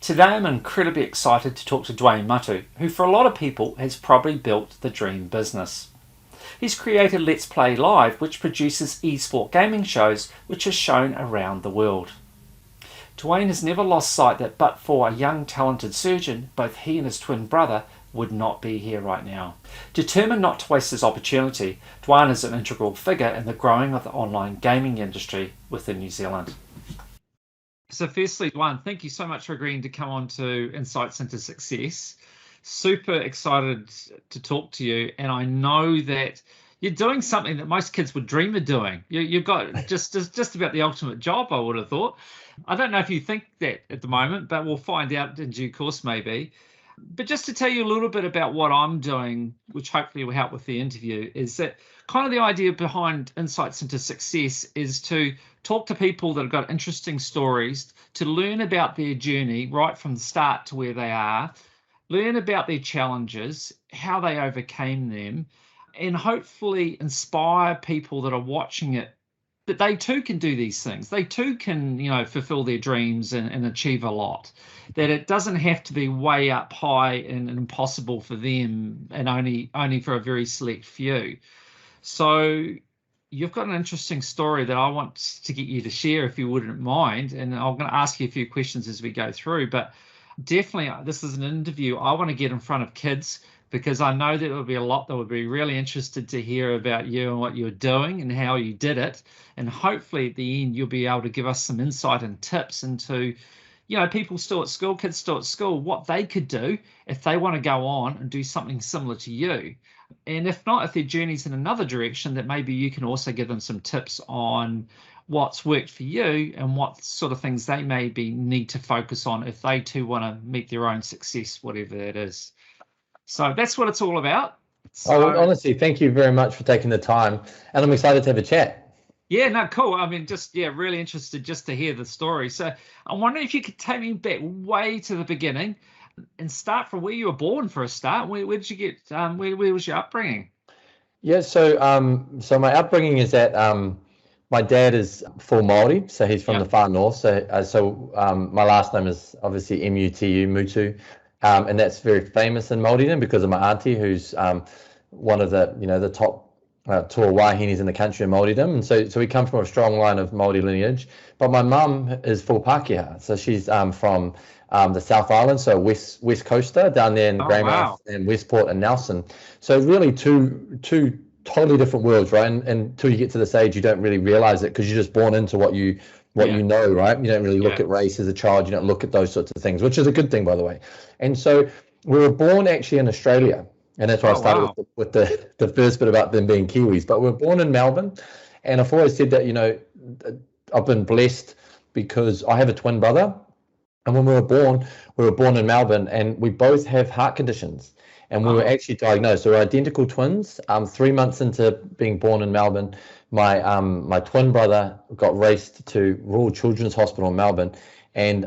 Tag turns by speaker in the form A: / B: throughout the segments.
A: Today I'm incredibly excited to talk to Duane Mutu, who for a lot of people has probably built the dream business. He's created Let's Play Live, which produces esport gaming shows which are shown around the world. Duane has never lost sight that but for a young talented surgeon, both he and his twin brother would not be here right now. Determined not to waste this opportunity, Duane is an integral figure in the growing of the online gaming industry within New Zealand. So firstly, Duane, thank you so much for agreeing to come on to Insights into Success. Super excited to talk to you, and I know that you're doing something that most kids would dream of doing. You've got just about the ultimate job, I would have thought. I don't know if you think that at the moment, but we'll find out in due course maybe. But just to tell you a little bit about what I'm doing, which hopefully will help with the interview, is that kind of the idea behind Insights into Success is to talk to people that have got interesting stories, to learn about their journey right from the start to where they are, learn about their challenges, how they overcame them, and hopefully inspire people that are watching it that they too can do these things. They too can, fulfill their dreams and achieve a lot. That it doesn't have to be way up high and impossible for them and only for a very select few. So you've got an interesting story that I want to get you to share, if you wouldn't mind. And I'm going to ask you a few questions as we go through. But definitely, this is an interview I want to get in front of kids, because I know that there will be a lot that would be really interested to hear about you and what you're doing and how you did it. And hopefully at the end, you'll be able to give us some insight and tips into, people still at school, kids still at school, what they could do if they want to go on and do something similar to you. And if not, if their journey's in another direction, that maybe you can also give them some tips on what's worked for you and what sort of things they maybe need to focus on if they too want to meet their own success, whatever it is. So that's what it's all about.
B: So, honestly, thank you very much for taking the time, and I'm excited to have a chat.
A: Yeah, no, cool. I mean, really interested just to hear the story. So I wonder if you could take me back way to the beginning and start from where you were born for a start. Where did you get, where was your upbringing?
B: Yeah, so my upbringing is that my dad is full Māori, so he's from the far north. So my last name is obviously Mutu, Mutu. And that's very famous in Māoridom because of my auntie, who's one of the top toa wahinis in the country in Māoridom. And so we come from a strong line of Māori lineage. But my mum is full Pākehā, so she's from the South Island, so West Coaster down there in Greymouth and Westport and Nelson. So really two totally different worlds, right? And until you get to this age, you don't really realize it because you're just born into what you know, right? You don't really look at race as a child. You don't look at those sorts of things, which is a good thing, by the way. And so we were born actually in Australia. And that's why I started with the first bit about them being Kiwis. But we were born in Melbourne. And I've always said that, I've been blessed because I have a twin brother. And when we were born in Melbourne, and we both have heart conditions. And we were actually diagnosed. So we're identical twins. 3 months into being born in Melbourne, my twin brother got raced to Royal Children's Hospital in Melbourne and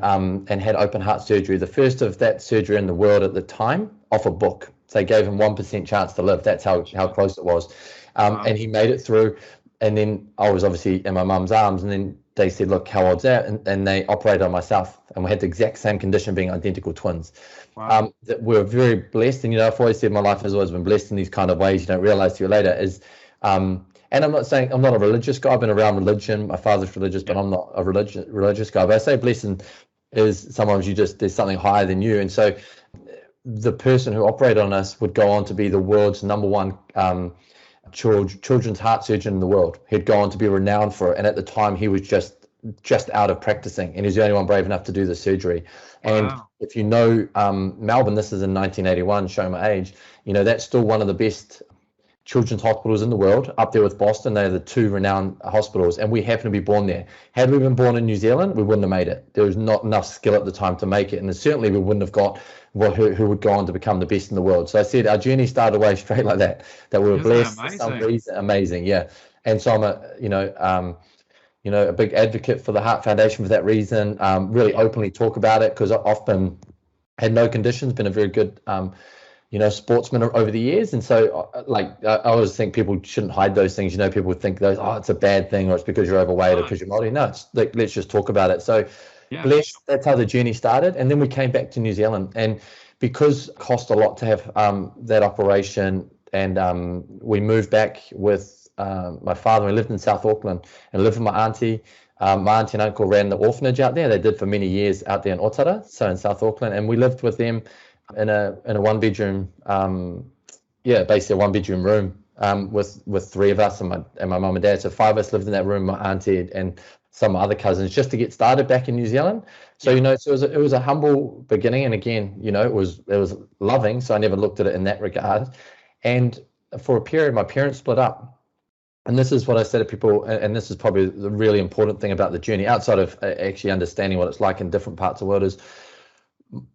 B: had open heart surgery, the first of that surgery in the world at the time, off a book. So they gave him 1% chance to live. That's how close it was. And he made it through. And then I was obviously in my mum's arms, and then they said, look, how old's that? And they operated on myself, and we had the exact same condition, being identical twins. That we're very blessed. And, I've always said my life has always been blessed in these kind of ways you don't realize till later is, and I'm not saying I'm not a religious guy. I've been around religion. My father's religious, but I'm not a religious guy. But I say blessing is sometimes there's something higher than you. And so the person who operated on us would go on to be the world's #1 children's heart surgeon in the world. He'd go on to be renowned for it. And at the time, he was just out of practicing, and he's the only one brave enough to do the surgery. And if you know Melbourne, this is in 1981, showing my age, that's still one of the best children's hospitals in the world, up there with Boston. They're the two renowned hospitals, and we happen to be born there. Had we been born in New Zealand, we wouldn't have made it. There was not enough skill at the time to make it, and certainly we wouldn't have got who would go on to become the best in the world. So I said our journey started away straight like that we were blessed for some reason. Amazing, yeah. And so I'm a big advocate for the Heart Foundation for that reason. Really openly talk about it because I've often had no conditions, been a very good sportsman over the years. And so I always think people shouldn't hide those things. People would think it's a bad thing, or it's because you're overweight or because you're Māori. No, it's let's just talk about it. So
A: Yeah.
B: blessed. That's how the journey started. And then we came back to New Zealand. And because it cost a lot to have that operation, and we moved back with my father. We lived in South Auckland and lived with my auntie. My auntie and uncle ran the orphanage out there. They did for many years out there in Otara, so in South Auckland. And we lived with them in a one-bedroom, basically a one-bedroom room with three of us and my mum and dad. So five of us lived in that room, my auntie and some other cousins, just to get started back in New Zealand. So so it was a humble beginning, and again, it was loving. So I never looked at it in that regard. And for a period, my parents split up. And this is what I say to people, and this is probably the really important thing about the journey, outside of actually understanding what it's like in different parts of the world, is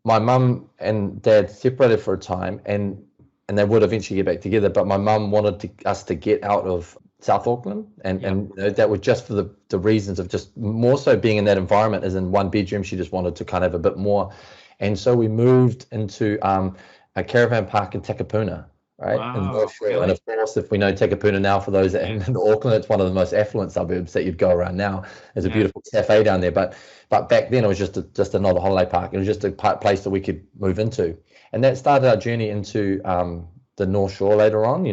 B: my mum and dad separated for a time, and they would eventually get back together. But my mum wanted us to get out of South Auckland, and that was just for the reasons of just more so being in that environment as in one bedroom. She just wanted to kind of have a bit more. And so we moved into a caravan park in Takapuna, right?
A: Wow, really?
B: And of course, if we know Takapuna now, for those that in Auckland, it's one of the most affluent suburbs that you'd go around now. There's a beautiful cafe down there, but back then it was just another holiday park. It was just a place that we could move into, and that started our journey into the North Shore later on,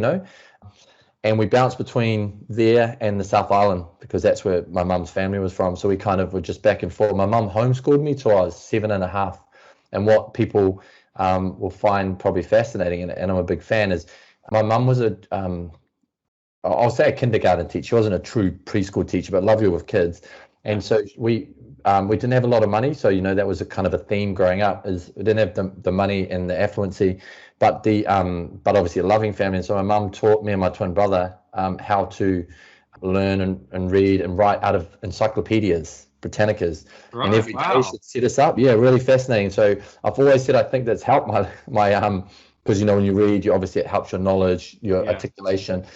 B: and we bounced between there and the South Island because that's where my mum's family was from. So we kind of were just back and forth. My mum homeschooled me till I was 7.5, and what people will find probably fascinating, and I'm a big fan, is my mum was I'll say a kindergarten teacher. She wasn't a true preschool teacher, but lovely with kids. And so we didn't have a lot of money, so that was a kind of a theme growing up. Is we didn't have the money and the affluency, but but obviously a loving family. And so my mum taught me and my twin brother how to learn and read and write out of encyclopedias, Britannicas, and every day she'd set us up. Yeah, really fascinating. So I've always said I think that's helped my because when you read, you obviously it helps your knowledge, your articulation.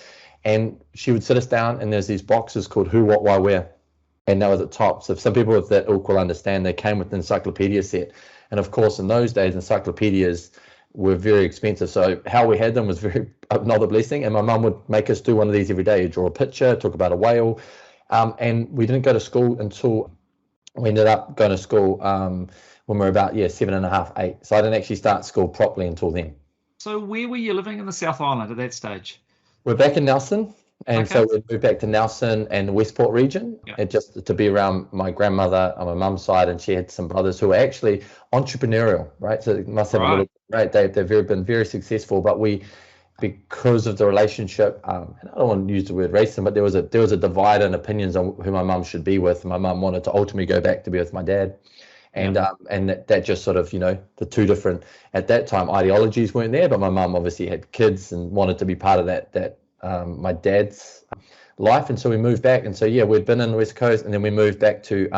B: And she would sit us down, and there's these boxes called Who, What, Why, Where. And that was at the top. So some people with that ilk will understand, they came with an encyclopedia set. And of course, in those days, encyclopedias were very expensive. So how we had them was another blessing. And my mum would make us do one of these every day. Draw a picture, talk about a whale. And we didn't go to school until we ended up going to school when we were about 7.5, 8. So I didn't actually start school properly until then.
A: So where were you living in the South Island at that stage?
B: We're back in Nelson. And so we moved back to Nelson and the Westport region, and just to be around my grandmother on my mum's side, and she had some brothers who were actually entrepreneurial, right? So they must have a little, right? They've been very successful, but because of the relationship, and I don't want to use the word racism, but there was a divide in opinions on who my mum should be with. My mum wanted to ultimately go back to be with my dad, and that just sort of the two different at that time ideologies weren't there, but my mum obviously had kids and wanted to be part of that. My dad's life, and so we moved back, and so we'd been in the West Coast, and then we moved back to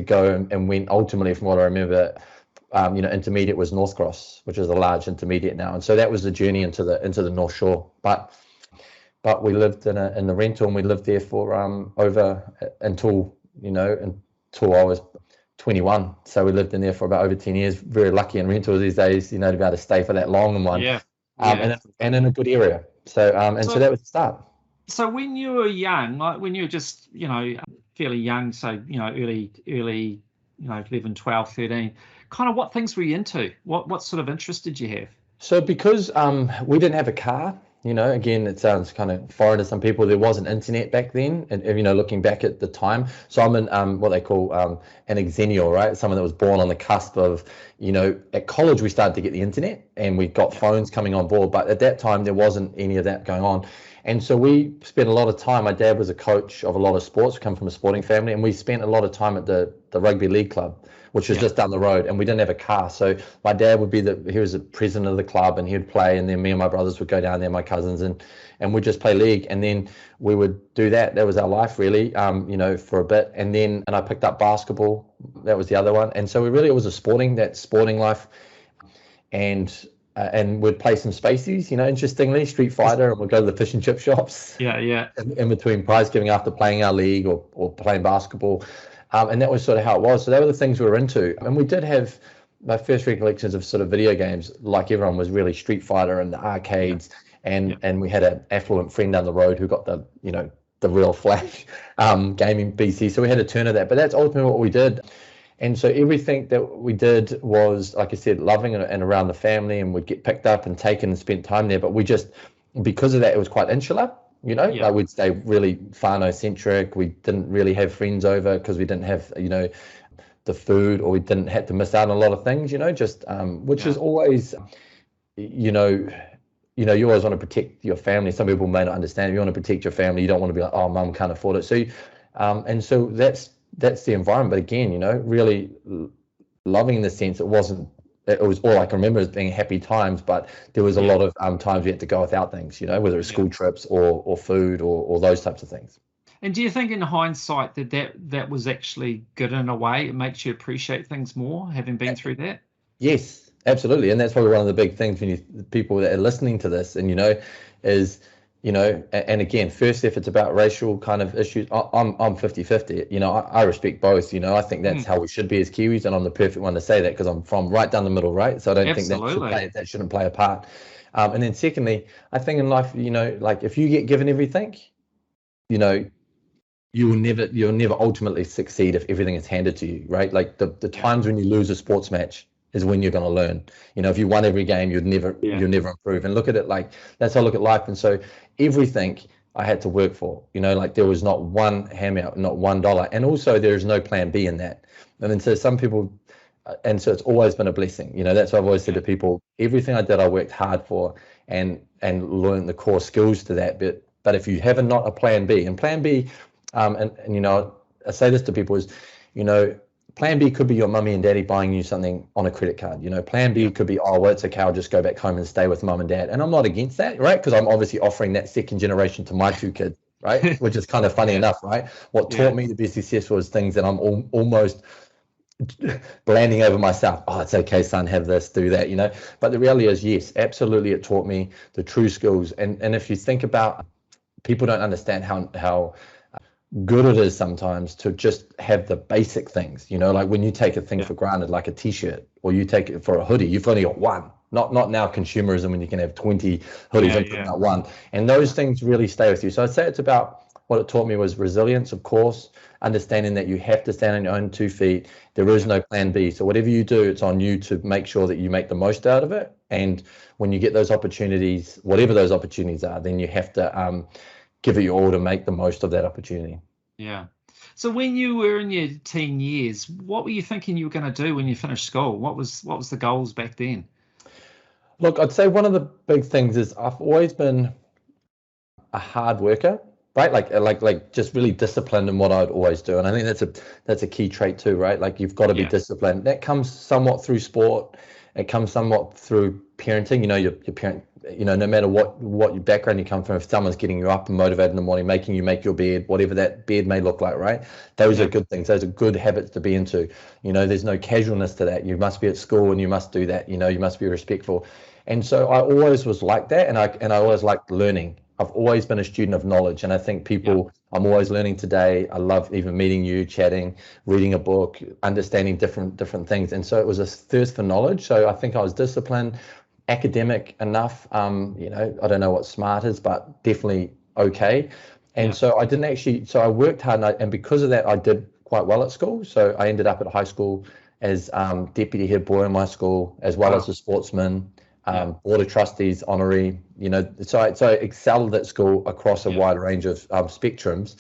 B: go and went ultimately, from what I remember, intermediate was North Cross, which is a large intermediate now, and so that was the journey into the North Shore. But we lived in the rental, and we lived there for over until I was 21. So we lived in there for about over 10 years. Very lucky in rentals these days, to be able to stay for that long in one. And in a good area. So so that was the start.
A: So when you were young, like when you were just fairly young, so early 11, 12, 13, kind of what things were you into? What sort of interest did you have?
B: So because we didn't have a car, again, it sounds kind of foreign to some people. There wasn't internet back then, and looking back at the time. So I'm in what they call an exennial, right? Someone that was born on the cusp of, at college we started to get the internet and we got phones coming on board, but at that time there wasn't any of that going on. And so we spent a lot of time. My dad was a coach of a lot of sports, come from a sporting family, and we spent a lot of time at the rugby league club, which was just down the road, and we didn't have a car. So my dad would be he was the president of the club, and he would play, and then me and my brothers would go down there, my cousins, and we'd just play league, and then we would do that. That was our life, really, for a bit. And I picked up basketball. That was the other one. And so it was a sporting life, and we'd play some spacies, interestingly, Street Fighter, and we'd go to the fish and chip shops. In between prize giving after playing our league or playing basketball. And that was sort of how it was. So they were the things we were into. And we did have my first recollections of sort of video games, like everyone, was really Street Fighter and the arcades. And we had an affluent friend down the road who got the real flash gaming PC. So we had a turn of that. But that's ultimately what we did. And so everything that we did was, like I said, loving and around the family, and we'd get picked up and taken and spent time there. But we just, because of that, it was quite insular,
A: Yeah.
B: like we'd stay really whānau-centric. We didn't really have friends over because we didn't have, the food, or we didn't have to miss out on a lot of things, just, which is always, you know, you always want to protect your family. Some people may not understand. You want to protect your family. You don't want to be like, oh, mum can't afford it. So, and so that's the environment. But again, really loving in the sense it was all I can remember as being happy times, but there was a lot of times we had to go without things, whether it's school trips or food or those types of things.
A: And do you think in hindsight that was actually good in a way? It makes you appreciate things more, having been through that?
B: Yes, absolutely. And that's probably one of the big things when people that are listening to this, and is, and again, first, if it's about racial kind of issues, I'm 50-50. I respect both. I think that's how we should be as Kiwis, and I'm the perfect one to say that because I'm from right down the middle, right? So I don't think that shouldn't play a part. And then secondly, I think in life, like if you get given everything, you'll never ultimately succeed if everything is handed to you, right? Like the times when you lose a sports match is when you're going to learn. If you won every game, you'll never improve. And look at it like that's how I look at life. And so everything I had to work for, like there was not one handout, not $1, and also there is no plan B in that. And then so some people, and so it's always been a blessing. That's what I've always said to people. Everything I did, I worked hard for and learned the core skills to that. But if you have not a plan B, and plan B. And I say this to people is, plan B could be your mummy and daddy buying you something on a credit card. Plan B could be, oh, well, it's okay, I'll just go back home and stay with mum and dad. And I'm not against that, right? Because I'm obviously offering that second generation to my two kids, right? Which is kind of funny enough, right? What taught me to be successful is things that I'm almost blanding over myself. Oh, it's okay, son, have this, do that, But the reality is, yes, absolutely, it taught me the true skills. And if you think about, people don't understand how good it is sometimes to just have the basic things, like when you take a thing for granted, like a t-shirt, or you take it for a hoodie, you've only got one. Not now consumerism when you can have 20 hoodies and put out one. And those things really stay with you. So I'd say it's about, what it taught me was resilience, of course, understanding that you have to stand on your own 2 feet. There is no plan B. So whatever you do, it's on you to make sure that you make the most out of it. And when you get those opportunities, whatever those opportunities are, then you have to give it your all to make the most of that opportunity.
A: Yeah. So when you were in your teen years, what were you thinking you were going to do when you finished school? What was the goals back then?
B: Look, I'd say one of the big things is I've always been a hard worker, right? Like just really disciplined in what I'd always do. And I think that's a key trait too, right? Like you've got to be disciplined. That comes somewhat through sport. It comes somewhat through parenting. Your parent, no matter what your background you come from, if someone's getting you up and motivated in the morning, making you make your bed, whatever that bed may look like, right? Those are good things. Those are good habits to be into. There's no casualness to that. You must be at school and you must do that. You must be respectful. And so I always was like that, and I always liked learning. I've always been a student of knowledge, and I think people, I'm always learning today. I love even meeting you, chatting, reading a book, understanding different things. And so it was a thirst for knowledge. So I think I was disciplined, academic enough. I don't know what smart is, but definitely okay. And so I didn't actually, so I worked hard, and because of that, I did quite well at school. So I ended up at high school as deputy head boy in my school, as well as a sportsman. Board of trustees honorary, so I excelled at school across a wide range of spectrums.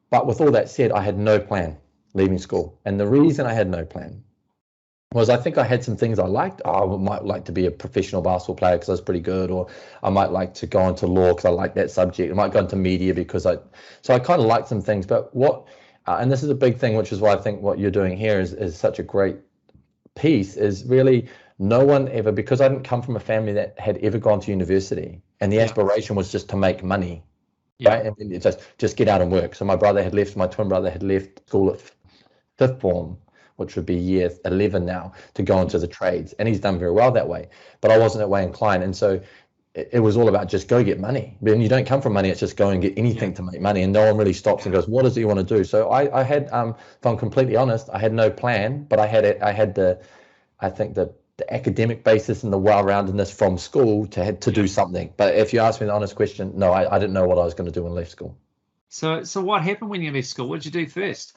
B: But with all that said, I had no plan leaving school. And the reason I had no plan was I think I had some things I liked. I might like to be a professional basketball player because I was pretty good, or I might like to go into law because I like that subject. I might go into media because I kind of liked some things. But and this is a big thing, which is why I think what you're doing here is such a great piece, is really no one ever, because I didn't come from a family that had ever gone to university, and the aspiration was just to make money, right? And just get out and work. So my twin brother had left school at fifth form, which would be year 11 now, to go into the trades, and he's done very well that way. But I wasn't that way inclined, and so it was all about just go get money. When you don't come from money, it's just go and get anything to make money, and no one really stops and goes, what does he want to do? So I had, if I'm completely honest, I had no plan, but I had the academic basis and the well-roundedness from school to do something. But if you ask me the honest question, no, I didn't know what I was going to do when I left school.
A: So what happened when you left school? What did you do first?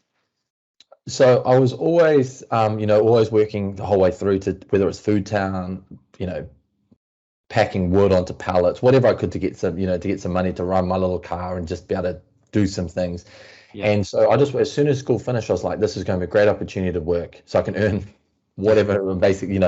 B: So I was always, always working the whole way through to whether it's Food Town, you know, packing wood onto pallets, whatever I could to get some money to run my little car and just be able to do some things.
A: Yeah.
B: And so I just, as soon as school finished, I was like, this is going to be a great opportunity to work so I can earn whatever, basically,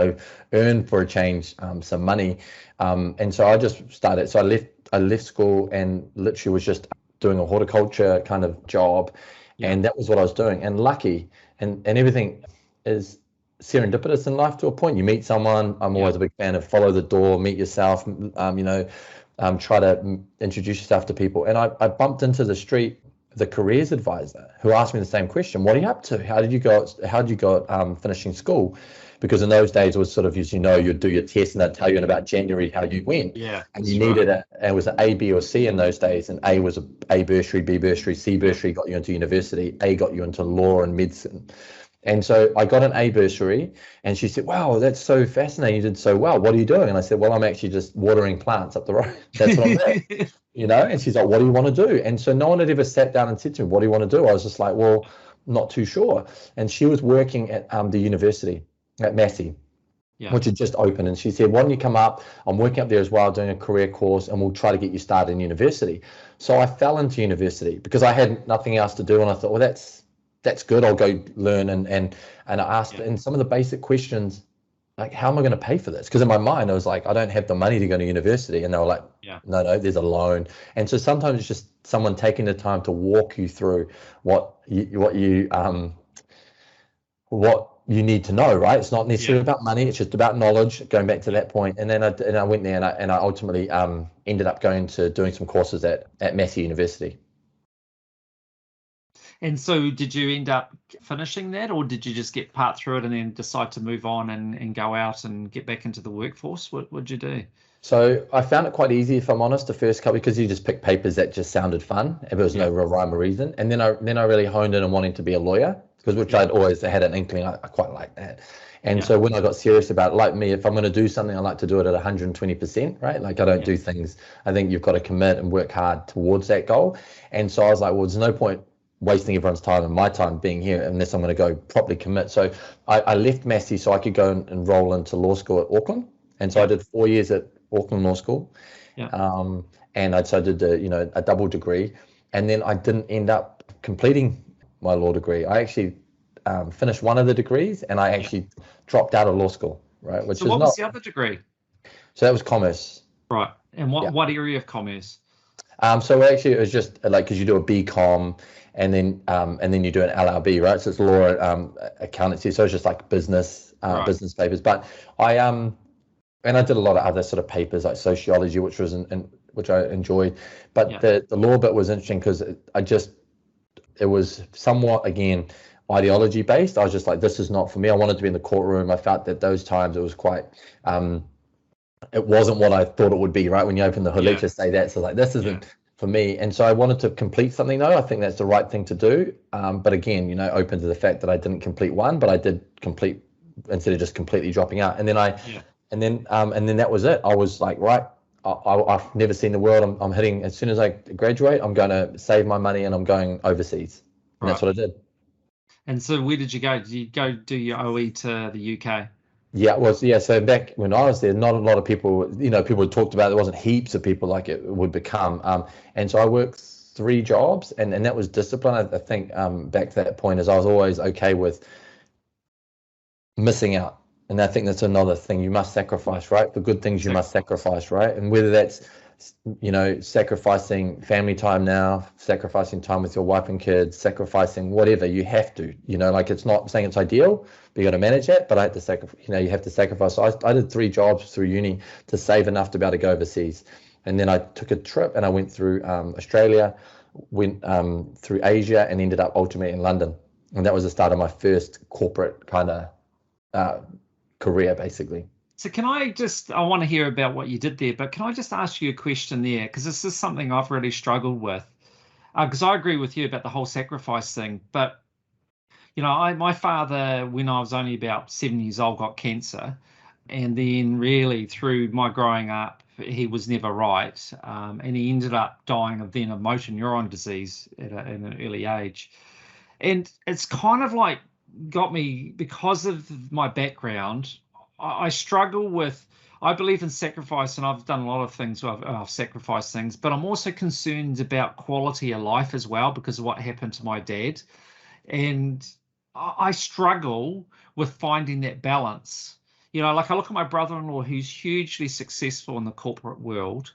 B: earn for a change, some money. And so I just started, so I left school and literally was just doing a horticulture kind of job.
A: Yeah.
B: And that was what I was doing. And lucky and everything is serendipitous in life to a point. You meet someone. I'm always a big fan of follow the door, meet yourself, try to introduce yourself to people. And I bumped into the careers advisor who asked me the same question. What are you up to? How did you go finishing school? Because in those days it was sort of, as you know, you'd do your test and they'd tell you in about January how you went.
A: Yeah.
B: And you needed it was an A, B, or C in those days. And A was A bursary, B bursary, C bursary got you into university, A got you into law and medicine. And so I got an A bursary and she said, wow, that's so fascinating. You did so well. What are you doing? And I said, well, I'm actually just watering plants up the road. That's what I'm doing. And she's like, what do you want to do? And so no one had ever sat down and said to me, what do you want to do? I was just like, well, not too sure. And she was working at the university at Massey, which had just opened. And she said, why don't you come up? I'm working up there as well, doing a career course, and we'll try to get you started in university. So I fell into university because I had nothing else to do. And I thought, well, that's good. I'll go learn. And I asked, and some of the basic questions, like, how am I going to pay for this? Because in my mind, I was like, I don't have the money to go to university. And they were like, no, there's a loan. And so sometimes it's just someone taking the time to walk you through what you need to know, right? It's not necessarily about money. It's just about knowledge, going back to that point. And then I went there and I ultimately ended up going to doing some courses at Massey University.
A: And so did you end up finishing that, or did you just get part through it and then decide to move on and go out and get back into the workforce? What would you do?
B: So I found it quite easy, if I'm honest, the first couple, because you just pick papers that just sounded fun. If there was no real rhyme or reason. And then I really honed in on wanting to be a lawyer, which I'd always had an inkling. I quite like that. And so when I got serious about it, like me, if I'm going to do something, I like to do it at 120%, right? Like I don't do things. I think you've got to commit and work hard towards that goal. And so I was like, well, there's no point wasting everyone's time and my time being here unless I'm going to go properly commit. So I left Massey so I could go and enroll into law school at Auckland. And so I did 4 years at Auckland Law School. And I did a double degree. And then I didn't end up completing my law degree. I actually finished one of the degrees and I actually dropped out of law school, right?
A: Which so what was the other degree?
B: So that was commerce.
A: Right. And what area of commerce?
B: So actually it was just like, because you do a BCom and then you do an LLB, right? So it's law, accountancy. So it's just like business papers. But and I did a lot of other sort of papers like sociology, which I enjoyed. But the law bit was interesting because it was somewhat, again, ideology based. I was just like, this is not for me. I wanted to be in the courtroom. I felt that those times it was quite, it wasn't what I thought it would be, right? When you open the hood, let's just say that. So like, this isn't for me. And so I wanted to complete something though. I think that's the right thing to do. But again, open to the fact that I didn't complete one, but I did complete instead of just completely dropping out. And then and then that was it. I was like, right, I've never seen the world. I'm hitting, as soon as I graduate, I'm going to save my money and I'm going overseas. And that's what I did.
A: And so where did you go? Did you go do your OE to the UK?
B: So back when I was there, not a lot of people, people had talked about, there wasn't heaps of people like it would become. And so I worked 3 jobs and that was discipline. I think back to that point is I was always okay with missing out. And I think that's another thing. You must sacrifice, right? For good things, you must sacrifice, right? And whether that's, sacrificing family time now, sacrificing time with your wife and kids, sacrificing whatever, you have to, like it's not saying it's ideal, but you got to manage it. But I had to sacrifice, you have to sacrifice. So I did 3 jobs through uni to save enough to be able to go overseas. And then I took a trip and I went through Australia, went through Asia and ended up ultimately in London. And that was the start of my first corporate kind of career, basically.
A: So I want to hear about what you did there, but can I just ask you a question there? Because this is something I've really struggled with. Because I agree with you about the whole sacrifice thing. But, my father, when I was only about 7 years old, got cancer. And then really through my growing up, he was never right. And he ended up dying of motor neuron disease at an early age. And it's kind of like got me because of my background. I struggle with. I believe in sacrifice, and I've done a lot of things where I've sacrificed things, but I'm also concerned about quality of life as well because of what happened to my dad. And I struggle with finding that balance. Like I look at my brother-in-law who's hugely successful in the corporate world,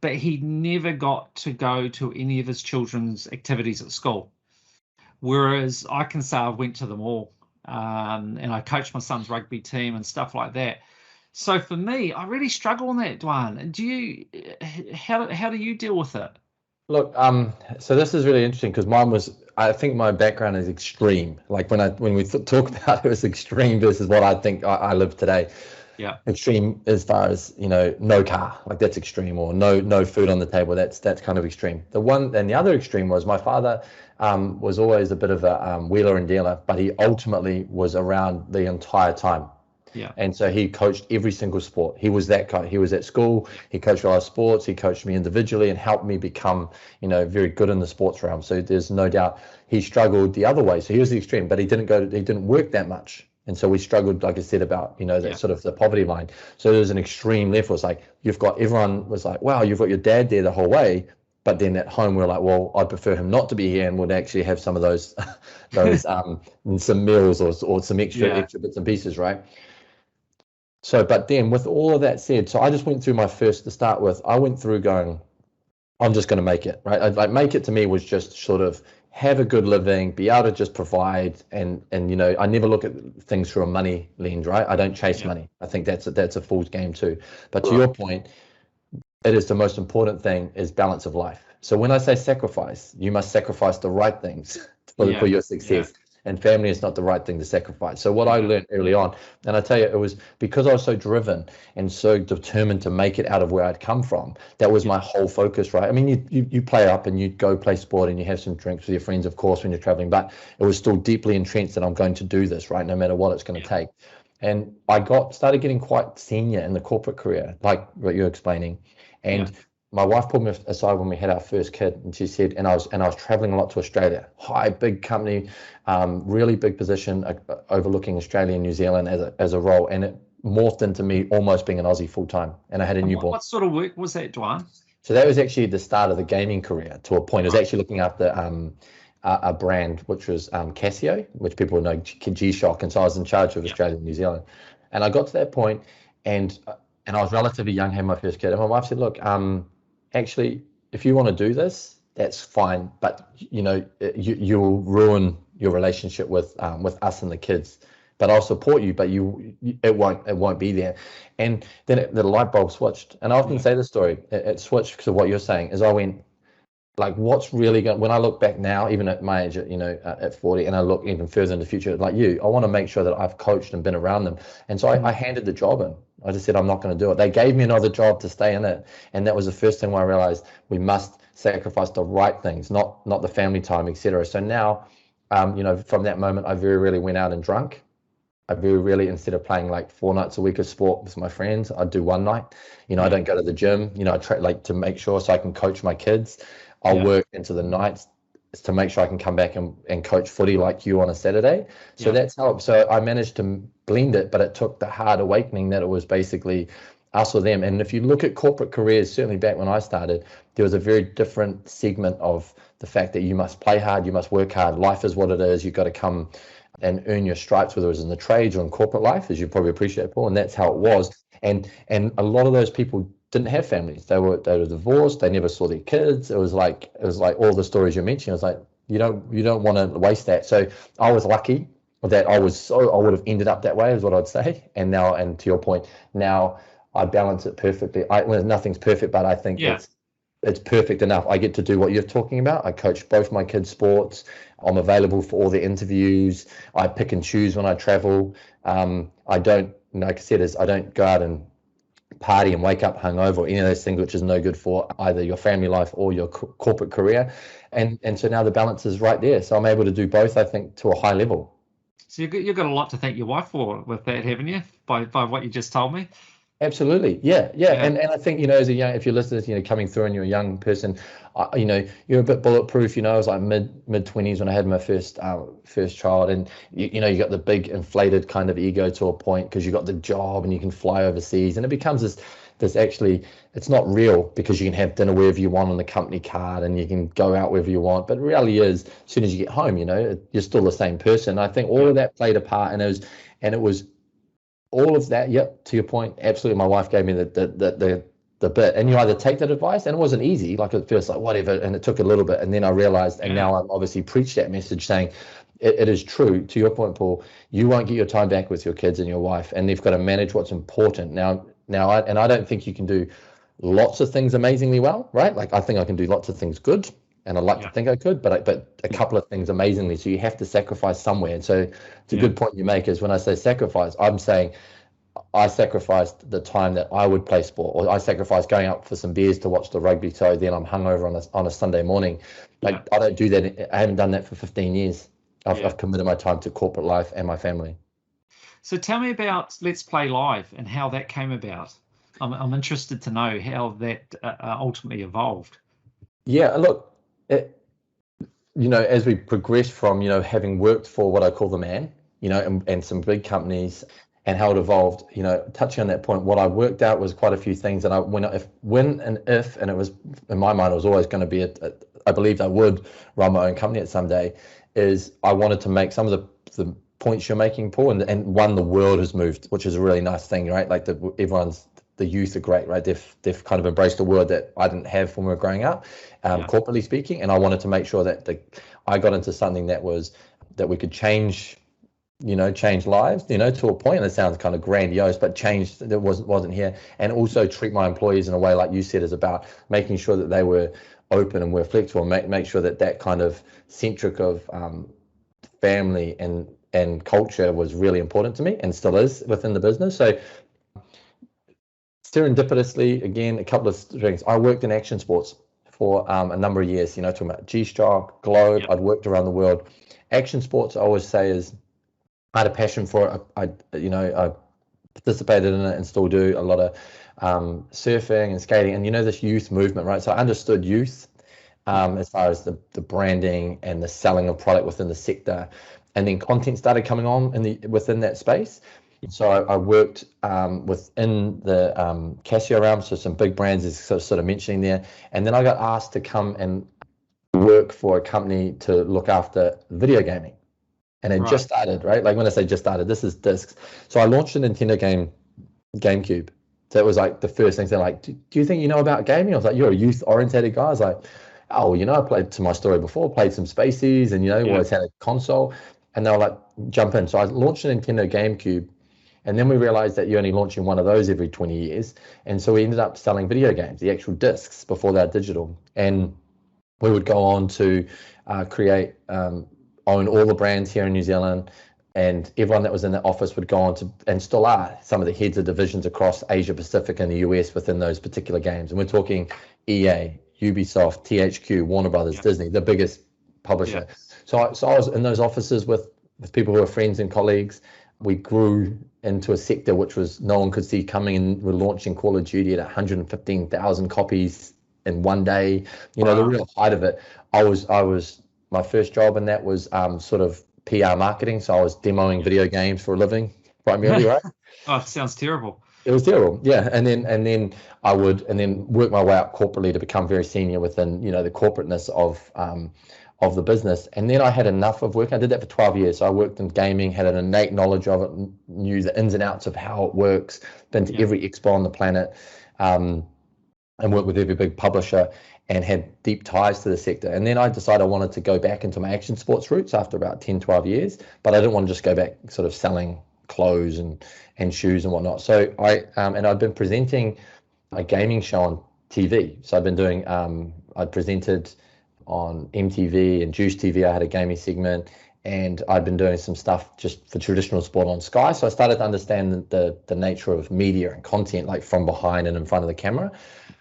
A: but he never got to go to any of his children's activities at school. Whereas I can say I went to them all, and I coached my son's rugby team and stuff like that. So for me, I really struggle on that, Duane. Do you? How do you deal with it?
B: Look, so this is really interesting because I think my background is extreme. Like when we talk about it was extreme versus what I think I live today.
A: Yeah.
B: Extreme as far as, no car, like that's extreme, or no food on the table. That's kind of extreme. The other extreme was my father was always a bit of a wheeler and dealer, but he ultimately was around the entire time.
A: Yeah.
B: And so he coached every single sport. He was that guy. He was at school. He coached all our sports. He coached me individually and helped me become, very good in the sports realm. So there's no doubt he struggled the other way. So he was the extreme, but he didn't work that much. And so we struggled, like I said, about, that sort of the poverty line. So there's an extreme left. It was like, everyone was like, wow, you've got your dad there the whole way. But then at home, we're like, well, I'd prefer him not to be here and would actually have some of those, some meals or some extra bits and pieces, right? So, but then with all of that said, so I just went through to start with, I went through going, I'm just going to make it, right? Like make it to me was just sort of have a good living, be able to just provide. And I never look at things through a money lens, right? I don't chase money. I think that's a fool's game too. But to your point, it is the most important thing is balance of life. So when I say sacrifice, you must sacrifice the right things for your success. And family is not the right thing to sacrifice. So what I learned early on, and I tell you, it was because I was so driven and so determined to make it out of where I'd come from. That was my whole focus, right? I mean, you play up and you go play sport and you have some drinks with your friends, of course, when you're traveling, but it was still deeply entrenched that I'm going to do this, right? No matter what it's going to take. And I started getting quite senior in the corporate career, like what you're explaining. And my wife pulled me aside when we had our first kid, and she said, and I was traveling a lot to Australia, big company, really big position, overlooking Australia and New Zealand as a role, and it morphed into me almost being an Aussie full time, and I had a newborn.
A: What sort of work was that, Duane?
B: So that was actually the start of the gaming career to a point. It was actually looking after a brand which was Casio, which people know G-Shock, and so I was in charge of Australia and New Zealand, and I got to that point, and I was relatively young, had my first kid, and my wife said, look, actually, if you want to do this, that's fine, but you'll ruin your relationship with us and the kids. But I'll support you, but it won't be there. And then the light bulb switched. And I often say the story. It switched because of what you're saying. Is I went like, what's really going? When I look back now, even at my age, at 40, and I look even further in the future, like I want to make sure that I've coached and been around them. And so I handed the job in. I just said, I'm not going to do it. They gave me another job to stay in it. And that was the first thing where I realized we must sacrifice the right things, not the family time, etc. So now, from that moment, I very rarely went out and drunk. I very rarely, instead of playing like 4 nights a week of sport with my friends, I'd do one night. I don't go to the gym. I try to make sure so I can coach my kids. I'll work into the nights to make sure I can come back and coach footy like you on a Saturday. So that's how. So I managed to blend it, but it took the hard awakening that it was basically us or them. And if you look at corporate careers, certainly back when I started, there was a very different segment of the fact that you must play hard, you must work hard. Life is what it is. You've got to come and earn your stripes, whether it was in the trades or in corporate life, as you probably appreciate, Paul. And that's how it was. And a lot of those people didn't have families. They were divorced. They never saw their kids. It was like all the stories you're mentioning. It was like you don't want to waste that. So I was lucky that I would have ended up that way, is what I'd say. And to your point, now I balance it perfectly. Nothing's perfect, but I think it's perfect enough. I get to do what you're talking about. I coach both my kids' sports. I'm available for all the interviews. I pick and choose when I travel. I don't, like I said, I don't go out and party and wake up hungover or any of those things, which is no good for either your family life or your corporate career. And so now the balance is right there. So I'm able to do both, I think, to a high level.
A: So you've got a lot to thank your wife for with that, haven't you? By what you just told me.
B: Absolutely. Yeah. Yeah.
A: Yeah,
B: And I think, as a young, if you're listening, coming through and you're a young person, you're a bit bulletproof. I was like mid 20s when I had my first child, and you got the big inflated kind of ego to a point because you got the job and you can fly overseas, and it becomes this actually, it's not real because you can have dinner wherever you want on the company card and you can go out wherever you want. But the reality is, as soon as you get home, you're still the same person. I think all of that played a part, and it was all of that. Yep, to your point, absolutely. My wife gave me the bit, and you either take that advice, and it wasn't easy. Like at first, like whatever, and it took a little bit, and then I realized, and now I'm obviously preached that message, saying it is true. To your point, Paul, you won't get your time back with your kids and your wife, and they've got to manage what's important now. I don't think you can do lots of things amazingly well, right? Like I think I can do lots of things good, and I'd like to think I could, but a couple of things amazingly. So you have to sacrifice somewhere. And so it's a good point you make, is when I say sacrifice, I'm saying I sacrificed the time that I would play sport, or I sacrificed going out for some beers to watch the rugby. So then I'm hungover on a Sunday morning. Like I don't do that. I haven't done that for 15 years. I've committed my time to corporate life and my family.
A: So tell me about Let's Play Live and how that came about. I'm interested to know how that ultimately evolved.
B: Yeah, look, as we progressed from, having worked for what I call the man, and some big companies, and how it evolved, touching on that point, what I worked out was quite a few things. And and it was, in my mind, it was always going to be, I believed I would run my own company at some day, is I wanted to make some of the points you're making, Paul, and one, the world has moved, which is a really nice thing, right? Like the youth are great, right? They've kind of embraced a word that I didn't have when we were growing up, corporately speaking. And I wanted to make sure that I got into something that we could change lives, to a point. And it sounds kind of grandiose, but change that wasn't here. And also treat my employees in a way, like you said, is about making sure that they were open and were flexible, make sure that kind of centric of family and culture was really important to me, and still is within the business. So serendipitously, again, a couple of things. I worked in action sports for a number of years, talking about G-Stroke, Globe. I'd worked around the world. Action sports, I always say, is I had a passion for it. I participated in it and still do a lot of surfing and skating, and this youth movement, right? So I understood youth as far as the branding and the selling of product within the sector, and then content started coming on within that space. So I worked within the Casio realm, so some big brands is sort of mentioning there, and then I got asked to come and work for a company to look after video gaming. And it just started, right? Like when I say just started, this is discs. So I launched a Nintendo game, GameCube. So it was like the first thing. They're like, do you think you know about gaming? I was like, you're a youth-orientated guy. I was like, oh, I played, to my story before, played some Spaceys and, always had a console. And they were like, jump in. So I launched a Nintendo GameCube. And then we realized that you're only launching one of those every 20 years. And so we ended up selling video games, the actual discs, before they're digital. And we would go on to create... own all the brands here in New Zealand, and everyone that was in the office would go on to, and still are, some of the heads of divisions across Asia Pacific and the US within those particular games. And we're talking EA, Ubisoft, THQ, Warner Brothers, Disney, the biggest publisher. So I was in those offices with people who were friends and colleagues. We grew into a sector which was no one could see coming, and we're launching Call of Duty at 115,000 copies in one day. The real height of it. I was my first job in that was sort of PR marketing. So I was demoing video games for a living, primarily, right?
A: Oh, it sounds terrible.
B: It was terrible, yeah. And then I would work my way up corporately to become very senior within, the corporateness of the business. And then I had enough of work. I did that for 12 years. So I worked in gaming, had an innate knowledge of it, knew the ins and outs of how it works, been to every expo on the planet, and worked with every big publisher, and had deep ties to the sector. And then I decided I wanted to go back into my action sports roots after about 10, 12 years, but I didn't want to just go back sort of selling clothes and shoes and whatnot. So I'd been presenting a gaming show on TV. So I've been doing, I presented on MTV and Juice TV. I had a gaming segment, and I'd been doing some stuff just for traditional sport on Sky. So I started to understand the nature of media and content, like from behind and in front of the camera.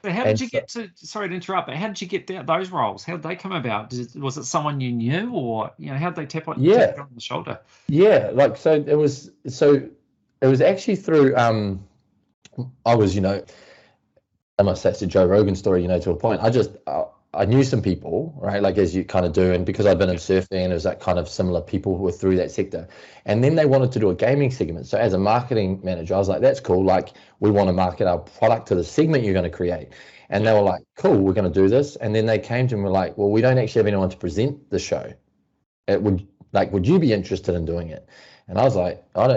A: So how did you get to, sorry to interrupt, but how did you get those roles? How did they come about? Was it someone you knew, or, how did they tap on you on the shoulder?
B: Yeah, like, so it was actually through, I was, almost that's a Joe Rogan story, to a point. I knew some people, right? Like as you kind of do, and because I'd been in surfing and it was that kind of similar people who were through that sector. And then they wanted to do a gaming segment. So as a marketing manager, I was like, that's cool. Like we want to market our product to the segment you're going to create. And they were like, cool, we're going to do this. And then they came to me and were like, well, we don't actually have anyone to present the show. Would you be interested in doing it? And I was like, why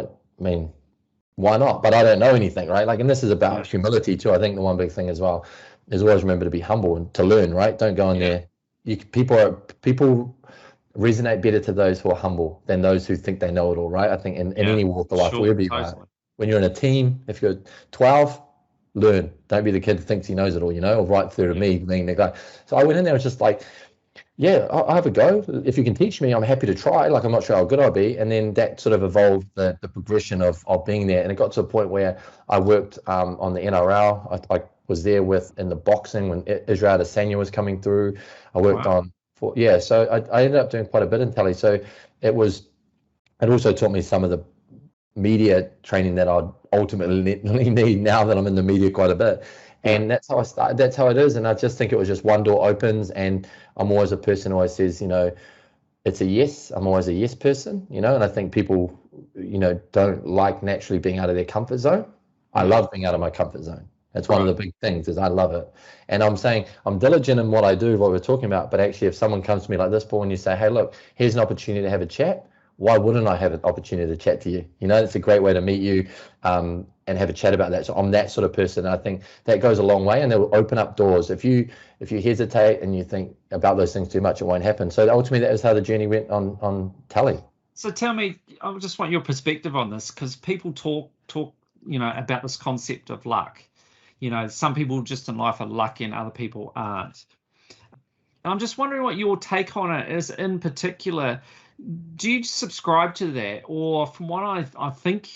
B: not? But I don't know anything, right? Like, and this is about humility too. I think the one big thing as well is always remember to be humble and to learn, right? Don't go in there. People resonate better to those who are humble than those who think they know it all, right? I think in any walk of life, wherever you are, when you're in a team, if you're 12, learn. Don't be the kid who thinks he knows it all, or right through to me being the guy. So I went in there, was just like, yeah, I'll have a go. If you can teach me, I'm happy to try. Like, I'm not sure how good I'll be. And then that sort of evolved the progression of being there. And it got to a point where I worked on the NRL. I was there in the boxing when Israel Adesanya was coming through. I worked so I ended up doing quite a bit in telly. So it also taught me some of the media training that I'd ultimately need now that I'm in the media quite a bit. And that's how I started. That's how it is. And I just think it was just one door opens. And I'm always a person who always says, it's a yes. I'm always a yes person, and I think people, don't like naturally being out of their comfort zone. I love being out of my comfort zone. That's one of the big things is I love it. And I'm saying I'm diligent in what I do, what we're talking about. But actually, if someone comes to me like this, Paul, and you say, hey, look, here's an opportunity to have a chat. Why wouldn't I have an opportunity to chat to you? It's a great way to meet you and have a chat about that. So I'm that sort of person. And I think that goes a long way and it will open up doors. If you hesitate and you think about those things too much, it won't happen. So ultimately, that is how the journey went on telly.
A: So tell me, I just want your perspective on this because people talk, about this concept of luck. Some people just in life are lucky and other people aren't. I'm just wondering what your take on it is in particular. Do you subscribe to that? Or from what I think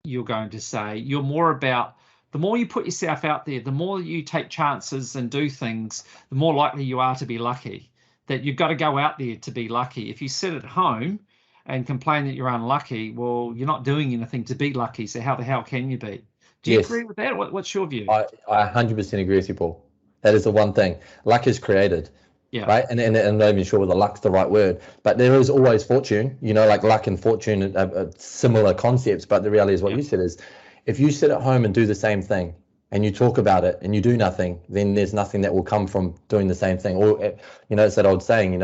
A: you're going to say, you're more about the more you put yourself out there, the more you take chances and do things, the more likely you are to be lucky. That you've got to go out there to be lucky. If you sit at home and complain that you're unlucky, well, you're not doing anything to be lucky. So how the hell can you be? Do you agree with that? What's your view?
B: I 100% agree with you, Paul. That is the one thing. Luck is created. Yeah. Right. And I'm not even sure whether luck's the right word, but there is always fortune, like luck and fortune are similar concepts. But the reality is what you said is if you sit at home and do the same thing and you talk about it and you do nothing, then there's nothing that will come from doing the same thing. Or, it's that old saying,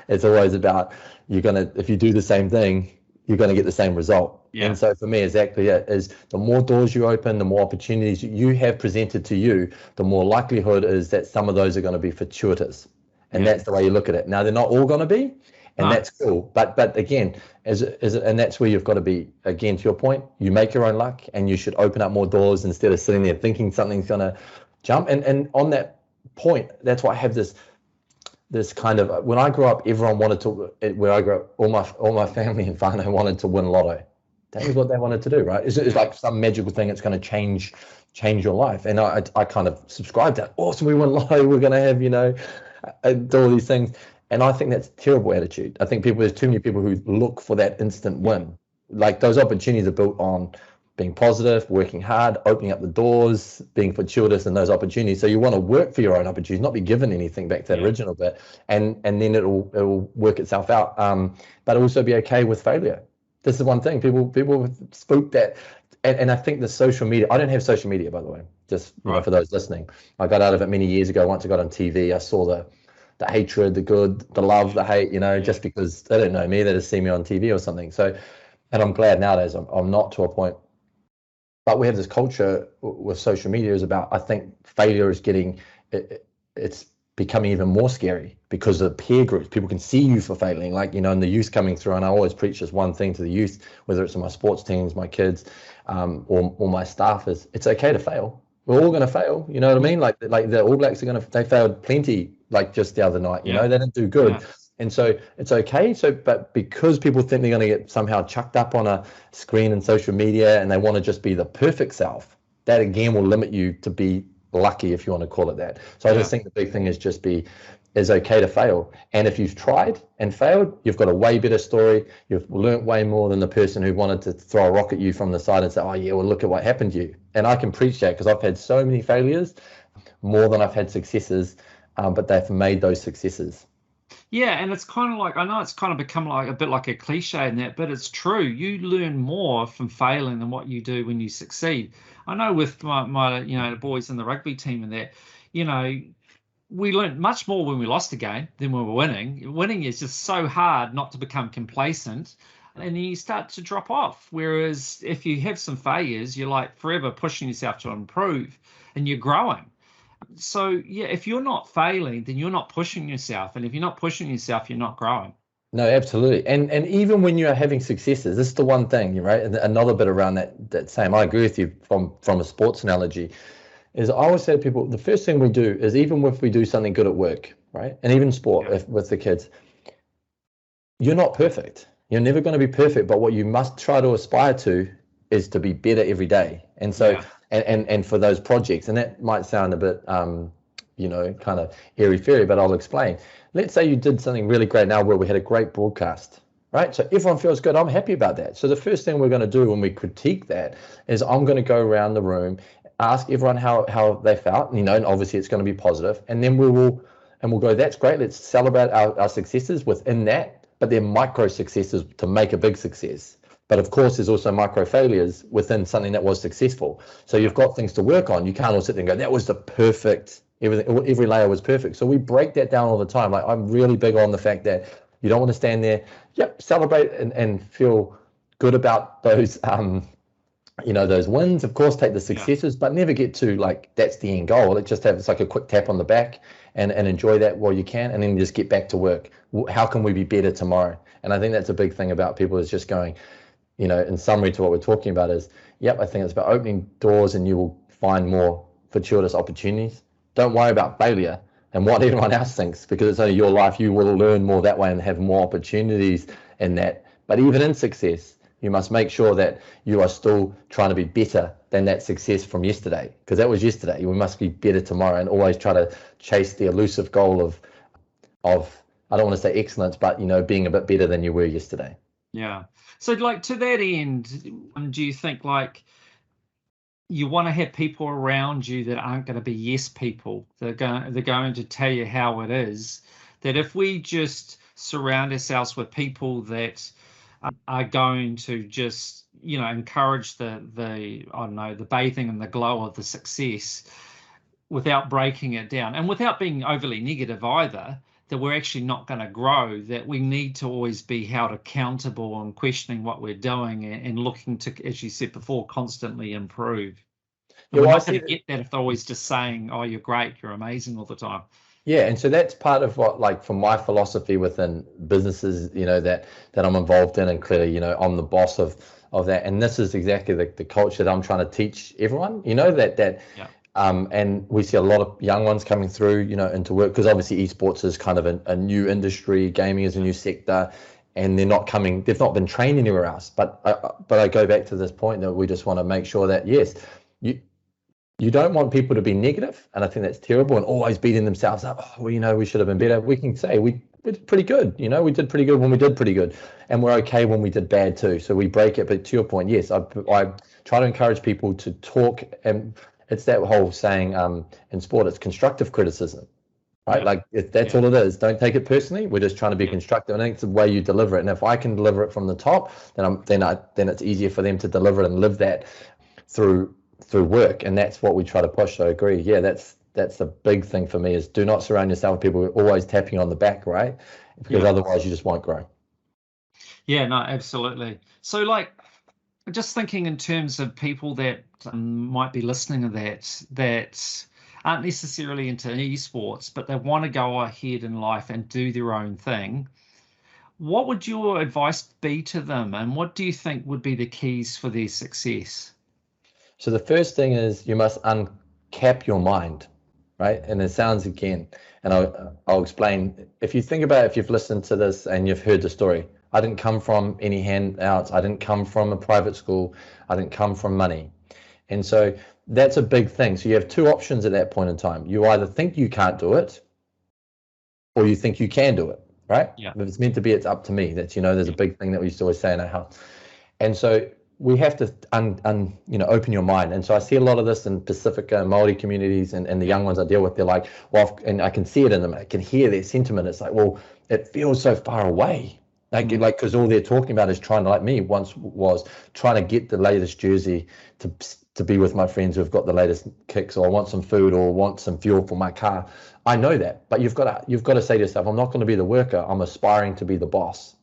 B: it's always about if you do the same thing, you're going to get the same result. Yeah. And so for me, exactly it is the more doors you open, the more opportunities you have presented to you, the more likelihood is that some of those are going to be fortuitous. And that's the way you look at it. Now, they're not all going to be, and that's cool. But again, and that's where you've got to be, again, to your point, you make your own luck and you should open up more doors instead of sitting there thinking something's going to jump. And on that point, that's why I have this kind of, when I grew up, everyone wanted to, where I grew up, all my family and whānau wanted to win lotto. That was what they wanted to do, right? It's like some magical thing that's going to change your life. And I kind of subscribe to that. Awesome, we won lotto, we're going to have, do all these things. And I think that's a terrible attitude. I think there's too many people who look for that instant win. Like those opportunities are built on being positive, working hard, opening up the doors, being fortuitous in those opportunities. So you want to work for your own opportunities, not be given anything back to that original bit, and then it'll work itself out. But also be okay with failure. This is one thing people spook that, and I think the social media. I don't have social media, by the way. Just for those listening, I got out of it many years ago. Once I got on TV, I saw the hatred, the good, the love, the hate. Just because they don't know me, they just see me on TV or something. So, and I'm glad nowadays I'm not to a point. But we have this culture with social media is about, I think failure is it's becoming even more scary because of peer groups. People can see you for failing, like, and the youth coming through. And I always preach this one thing to the youth, whether it's in my sports teams, my kids, or my staff, is it's okay to fail. We're all going to fail. You know what I mean? Like the All Blacks they failed plenty, like just the other night, they didn't do good. Yeah. And so it's okay. But because people think they're going to get somehow chucked up on a screen and social media and they want to just be the perfect self, that again will limit you to be lucky, if you want to call it that. So I just think the big thing is just be is okay to fail. And if you've tried and failed, you've got a way better story. You've learnt way more than the person who wanted to throw a rock at you from the side and say, oh yeah, well, look at what happened to you. And I can preach that because I've had so many failures, more than I've had successes, but they've made those successes.
A: Yeah, and it's kind of like, I know it's kind of become like a bit like a cliche in that, but it's true. You learn more from failing than what you do when you succeed. I know with my the boys in the rugby team and that, you know, we learned much more when we lost a game than when we were winning. Winning is just so hard not to become complacent, and then you start to drop off. Whereas if you have some failures, you're like forever pushing yourself to improve, and you're growing. So yeah, if you're not failing, then you're not pushing yourself, and if you're not pushing yourself, you're not growing.
B: No, absolutely. And even when you're having successes, this is the one thing, right? And another bit around that same, I agree with you from a sports analogy, is I always say to people, the first thing we do is even if we do something good at work, right? And even sport with the kids, you're not perfect. You're never going to be perfect, but what you must try to aspire to is to be better every day. And so, and for those projects, and that might sound a bit, kind of airy-fairy, but I'll explain. Let's say you did something really great now where we had a great broadcast, right? So everyone feels good. I'm happy about that. So the first thing we're going to do when we critique that is I'm going to go around the room, ask everyone how they felt, and obviously it's going to be positive, and then we'll go, that's great. Let's celebrate our successes within that, but they're micro successes to make a big success. But of course, there's also micro failures within something that was successful. So you've got things to work on. You can't all sit there and go, that was the perfect, every layer was perfect. So we break that down all the time. Like, I'm really big on the fact that you don't want to stand there, celebrate and feel good about those, those wins. Of course, take the successes, but never get to like, that's the end goal. It's like a quick tap on the back and enjoy that while you can, and then just get back to work. How can we be better tomorrow? And I think that's a big thing about people, is just going, in summary to what we're talking about is, I think it's about opening doors and you will find more fortuitous opportunities. Don't worry about failure and what everyone else thinks, because it's only your life. You will learn more that way and have more opportunities in that. But even in success, you must make sure that you are still trying to be better than that success from yesterday, because that was yesterday. We must be better tomorrow, and always try to chase the elusive goal of I don't want to say excellence, but being a bit better than you were yesterday.
A: Yeah. So like, to that end, do you think like you want to have people around you that aren't going to be yes people? They're going to tell you how it is. That if we just surround ourselves with people that are going to just encourage the bathing in the glow of the success without breaking it down and without being overly negative either, that we're actually not going to grow, that we need to always be held accountable and questioning what we're doing and looking to, as you said before, constantly improve. And we're not going to get that if they're always just saying, oh, you're great, you're amazing all the time.
B: Yeah, and so that's part of what, like, from my philosophy within businesses, that I'm involved in, and clearly, I'm the boss of that, and this is exactly the culture that I'm trying to teach everyone. And we see a lot of young ones coming through, into work, because obviously esports is kind of a new industry, gaming is a new sector, and they've not been trained anywhere else. But I go back to this point that we just want to make sure that, yes, you don't want people to be negative, and I think that's terrible, and always beating themselves up. Oh, well, we should have been better. We can say we did pretty good. We did pretty good when we did pretty good, and we're okay when we did bad too. So we break it. But to your point, yes, I try to encourage people to talk, and it's that whole saying in sport, it's constructive criticism, right? Like, that's all it is. Don't take it personally. We're just trying to be constructive, and I think it's the way you deliver it. And if I can deliver it from the top, then it's easier for them to deliver it and live that through work, and that's what we try to push. So I agree. Yeah, that's the big thing for me, is do not surround yourself with people who are always tapping on the back, right? Because otherwise you just won't grow. Yeah,
A: no, absolutely. So like, just thinking in terms of people that might be listening to that aren't necessarily into esports, but they want to go ahead in life and do their own thing, what would your advice be to them, and what do you think would be the keys for their success?
B: So the first thing is you must uncap your mind, right? And it sounds, again, and I'll explain. If you think about it, if you've listened to this and you've heard the story, I didn't come from any handouts. I didn't come from a private school. I didn't come from money. And so that's a big thing. So you have two options at that point in time. You either think you can't do it, or you think you can do it, right?
A: Yeah.
B: If it's meant to be, it's up to me. That's, there's a big thing that we used to always say in our house. And so we have to open your mind. And so I see a lot of this in Pacifica and Māori communities, and the young ones I deal with. They're like, well, and I can see it in them. I can hear their sentiment. It's like, well, it feels so far away. Like, because all they're talking about is trying to, like me once was, trying to get the latest jersey to be with my friends who've got the latest kicks, or I want some food, or want some fuel for my car. I know that, but you've got to say to yourself, I'm not going to be the worker. I'm aspiring to be the boss.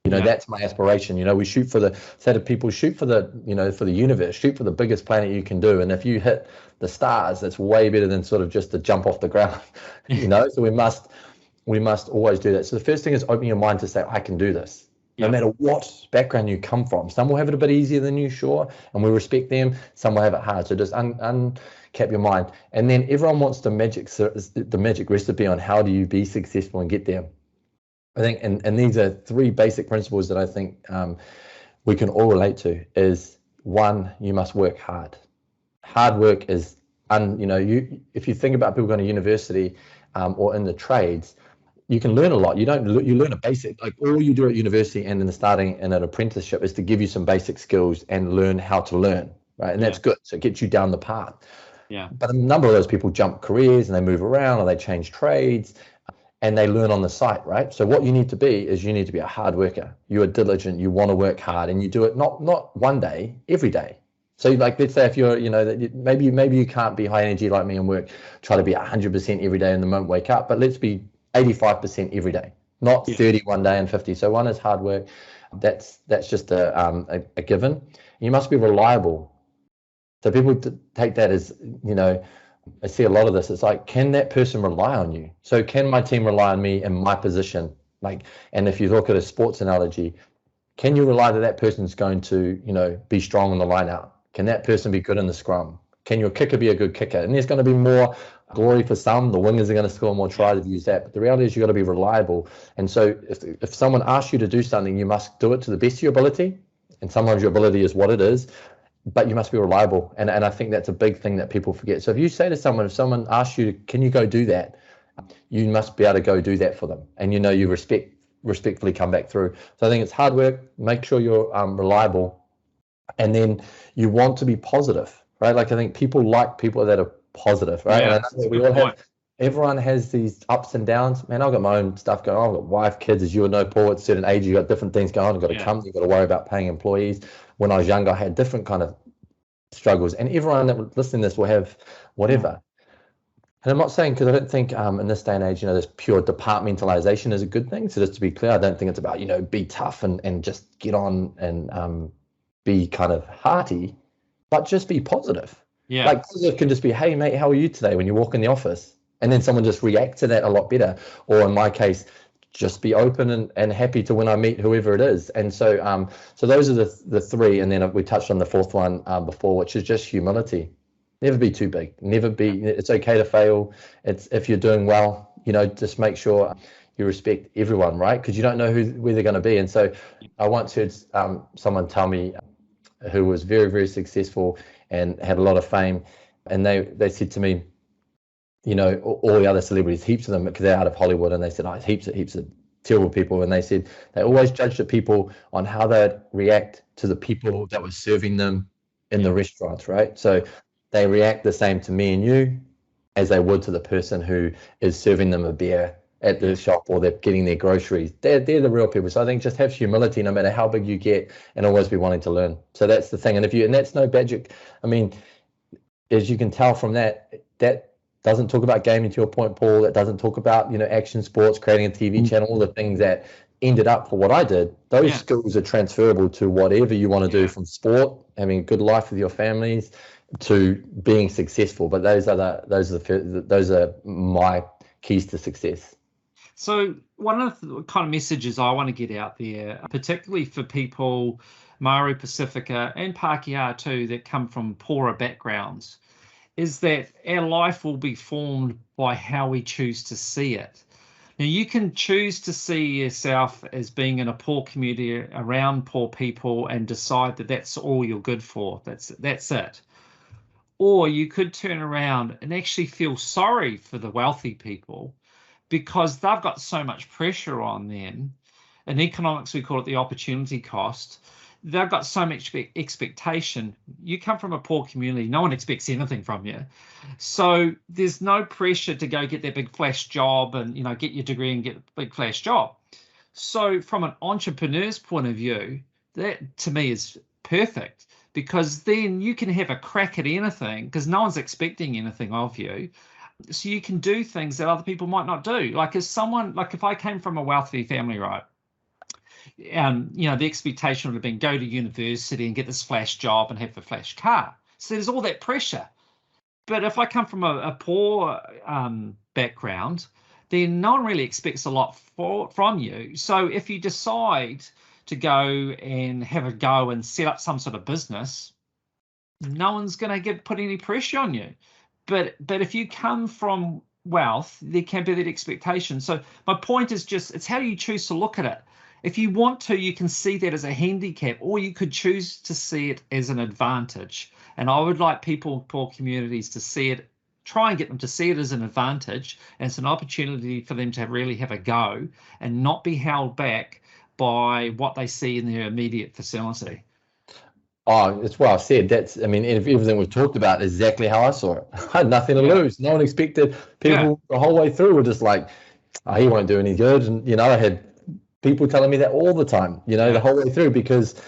B: That's my aspiration. We shoot for people shoot for the, for the universe, shoot for the biggest planet you can do. And if you hit the stars, that's way better than sort of just to jump off the ground, So we must always do that. So the first thing is open your mind to say, I can do this. No matter what background you come from. Some will have it a bit easier than you, sure, and we respect them. Some will have it hard. So just uncap your mind. And then everyone wants the magic recipe on how do you be successful and get there. I think, and these are three basic principles that I think we can all relate to. Is one, you must work hard. Hard work is, if you think about people going to university or in the trades, you can learn a lot. You learn a basic, like all you do at university and in the starting and an apprenticeship is to give you some basic skills and learn how to learn, right? And that's good. So it gets you down the path.
A: Yeah.
B: But a number of those people jump careers and they move around or they change trades and they learn on the site, right? So what you need to be is you need to be a hard worker. You are diligent. You want to work hard, and you do it not one day, every day. So like, let's say if you're, maybe you can't be high energy like me and try to be 100% every day in the moment, wake up, but let's be 85% every day, not 30 one day and 50. So one is hard work. That's just a given. You must be reliable. So people take that as, I see a lot of this. It's like, can that person rely on you? So can my team rely on me in my position? And if you look at a sports analogy, can you rely that person's going to, be strong in the line out? Can that person be good in the scrum? Can your kicker be a good kicker? And there's going to be more glory for some. The wingers are going to score more tries if you use that. But the reality is you've got to be reliable. And so if someone asks you to do something, you must do it to the best of your ability. And sometimes your ability is what it is, but you must be reliable. And I think that's a big thing that people forget. So if you say to someone, if someone asks you, can you go do that? You must be able to go do that for them. And you respectfully come back through. So I think it's hard work. Make sure you're reliable. And then you want to be positive, right? Like I think people like people that are positive, right?
A: Yeah,
B: and I know we all have, everyone has these ups and downs. Man, I've got my own stuff going on. I've got wife, kids, as you would know, Paul, at a certain age, you've got different things going on. You've got a company, you've got to worry about paying employees. When I was younger, I had different kind of struggles. And everyone that would listen to this will have whatever. And I'm not saying, because I don't think in this day and age, this pure departmentalization is a good thing. So just to be clear, I don't think it's about, be tough and just get on and be kind of hearty, but just be positive.
A: Yeah.
B: Like positive can just be, hey mate, how are you today when you walk in the office? And then someone just reacts to that a lot better. Or in my case, just be open and happy to when I meet whoever it is. And so so those are the three. And then we touched on the fourth one before, which is just humility. Never be too big. It's okay to fail. It's if you're doing well, just make sure you respect everyone, right? Because you don't know where they're going to be. And so I once heard someone tell me who was very, very successful and had a lot of fame. And they said to me, all the other celebrities, heaps of them, because they're out of Hollywood, and they said, heaps of terrible people. And they said they always judged the people on how they'd react to the people that were serving them in the restaurants, right? So they react the same to me and you as they would to the person who is serving them a beer at the shop, or they're getting their groceries. They're the real people. So I think just have humility no matter how big you get, and always be wanting to learn. So that's the thing. And that's no badge. I mean, as you can tell from that doesn't talk about gaming, to your point, Paul. That doesn't talk about, action sports, creating a TV channel, all the things that ended up for what I did. Those skills are transferable to whatever you want to do, from sport, having a good life with your families, to being successful. But those are my keys to success.
A: So one of the kind of messages I want to get out there, particularly for people, Maori, Pacifica, and Pākehā too, that come from poorer backgrounds, is that our life will be formed by how we choose to see it. Now, you can choose to see yourself as being in a poor community around poor people and decide that that's all you're good for. That's it. Or you could turn around and actually feel sorry for the wealthy people, because they've got so much pressure on them. In economics, we call it the opportunity cost. They've got so much expectation. You come from a poor community, no one expects anything from you. So there's no pressure to go get that big flash job and, get your degree and get a big flash job. So from an entrepreneur's point of view, that to me is perfect, because then you can have a crack at anything because no one's expecting anything of you. So you can do things that other people might not do. Like if I came from a wealthy family, right? The expectation would have been go to university and get this flash job and have the flash car. So there's all that pressure. But if I come from a poor background, then no one really expects a lot from you. So if you decide to go and have a go and set up some sort of business, no one's going to put any pressure on you. But if you come from wealth, there can be that expectation. So my point is just, it's how you choose to look at it. If you want to, you can see that as a handicap, or you could choose to see it as an advantage. And I would like people in poor communities to see it, try and get them to see it as an advantage, and it's an opportunity for them to really have a go and not be held back by what they see in their immediate vicinity.
B: Oh, it's well said. Everything we've talked about is exactly how I saw it. I had nothing to lose. No one expected. People the whole way through were just like, oh, he won't do any good. And, I had people telling me that all the time, the whole way through, because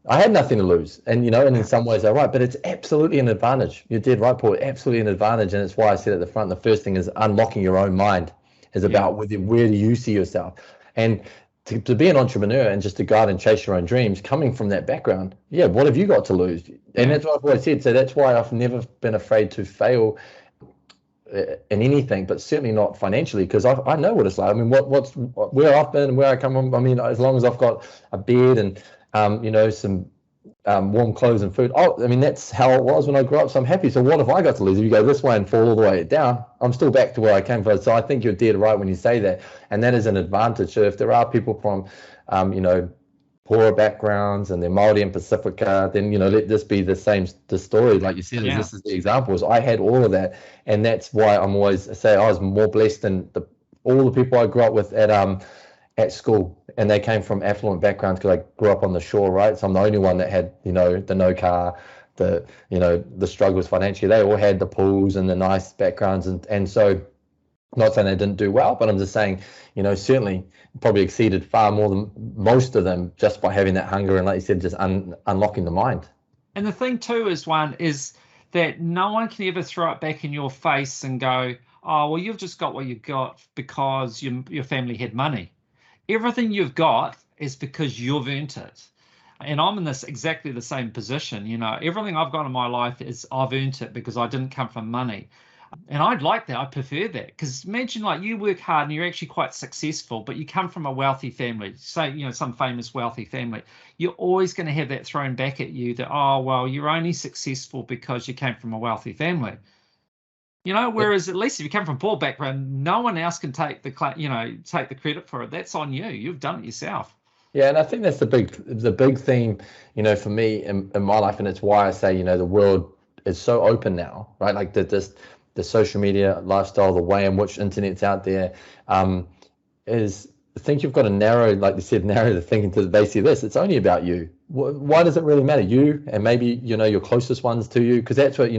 B: I had nothing to lose. And, and in some ways they're right, but it's absolutely an advantage. You did right, Paul, absolutely an advantage. And it's why I said at the front, the first thing is unlocking your own mind is about where do you see yourself? And to be an entrepreneur and just to go out and chase your own dreams, coming from that background, what have you got to lose? And that's what I've always said. So that's why I've never been afraid to fail in anything, but certainly not financially, because I know what it's like. I mean, where I've been and where I come from. I mean, as long as I've got a bed and some warm clothes and food. That's how it was when I grew up. So I'm happy. So what have I got to lose? If you go this way and fall all the way down, I'm still back to where I came from. So I think you're dead right when you say that, and that is an advantage. So if there are people from, poorer backgrounds and they're Māori and Pacifica, then let this be the story, like you said. This is the examples. I had all of that, and that's why I'm always say I was more blessed than all the people I grew up with at school, and they came from affluent backgrounds because I grew up on the shore, right? So I'm the only one that had the no car, the struggles financially. They all had the pools and the nice backgrounds, and so. Not saying they didn't do well, but I'm just saying, certainly probably exceeded far more than most of them just by having that hunger and, like you said, just unlocking the mind.
A: And the thing too is that no one can ever throw it back in your face and go, oh, well, you've just got what you got because your family had money. Everything you've got is because you've earned it. And I'm in exactly the same position. Everything I've got in my life is I've earned it because I didn't come from money. And I'd like that. I prefer that, because imagine like you work hard and you're actually quite successful, but you come from a wealthy family, say, some famous wealthy family. You're always going to have that thrown back at you that, oh, well, you're only successful because you came from a wealthy family. Whereas at least if you come from a poor background, no one else can take the credit for it. That's on you. You've done it yourself.
B: Yeah, and I think that's the big theme, for me in my life, and it's why I say, the world is so open now, right? Like the social media lifestyle, the way in which internet's out there, is I think you've got to narrow the thinking to basically this. It's only about you. Why does it really matter? You and maybe, your closest ones to you, because that's what,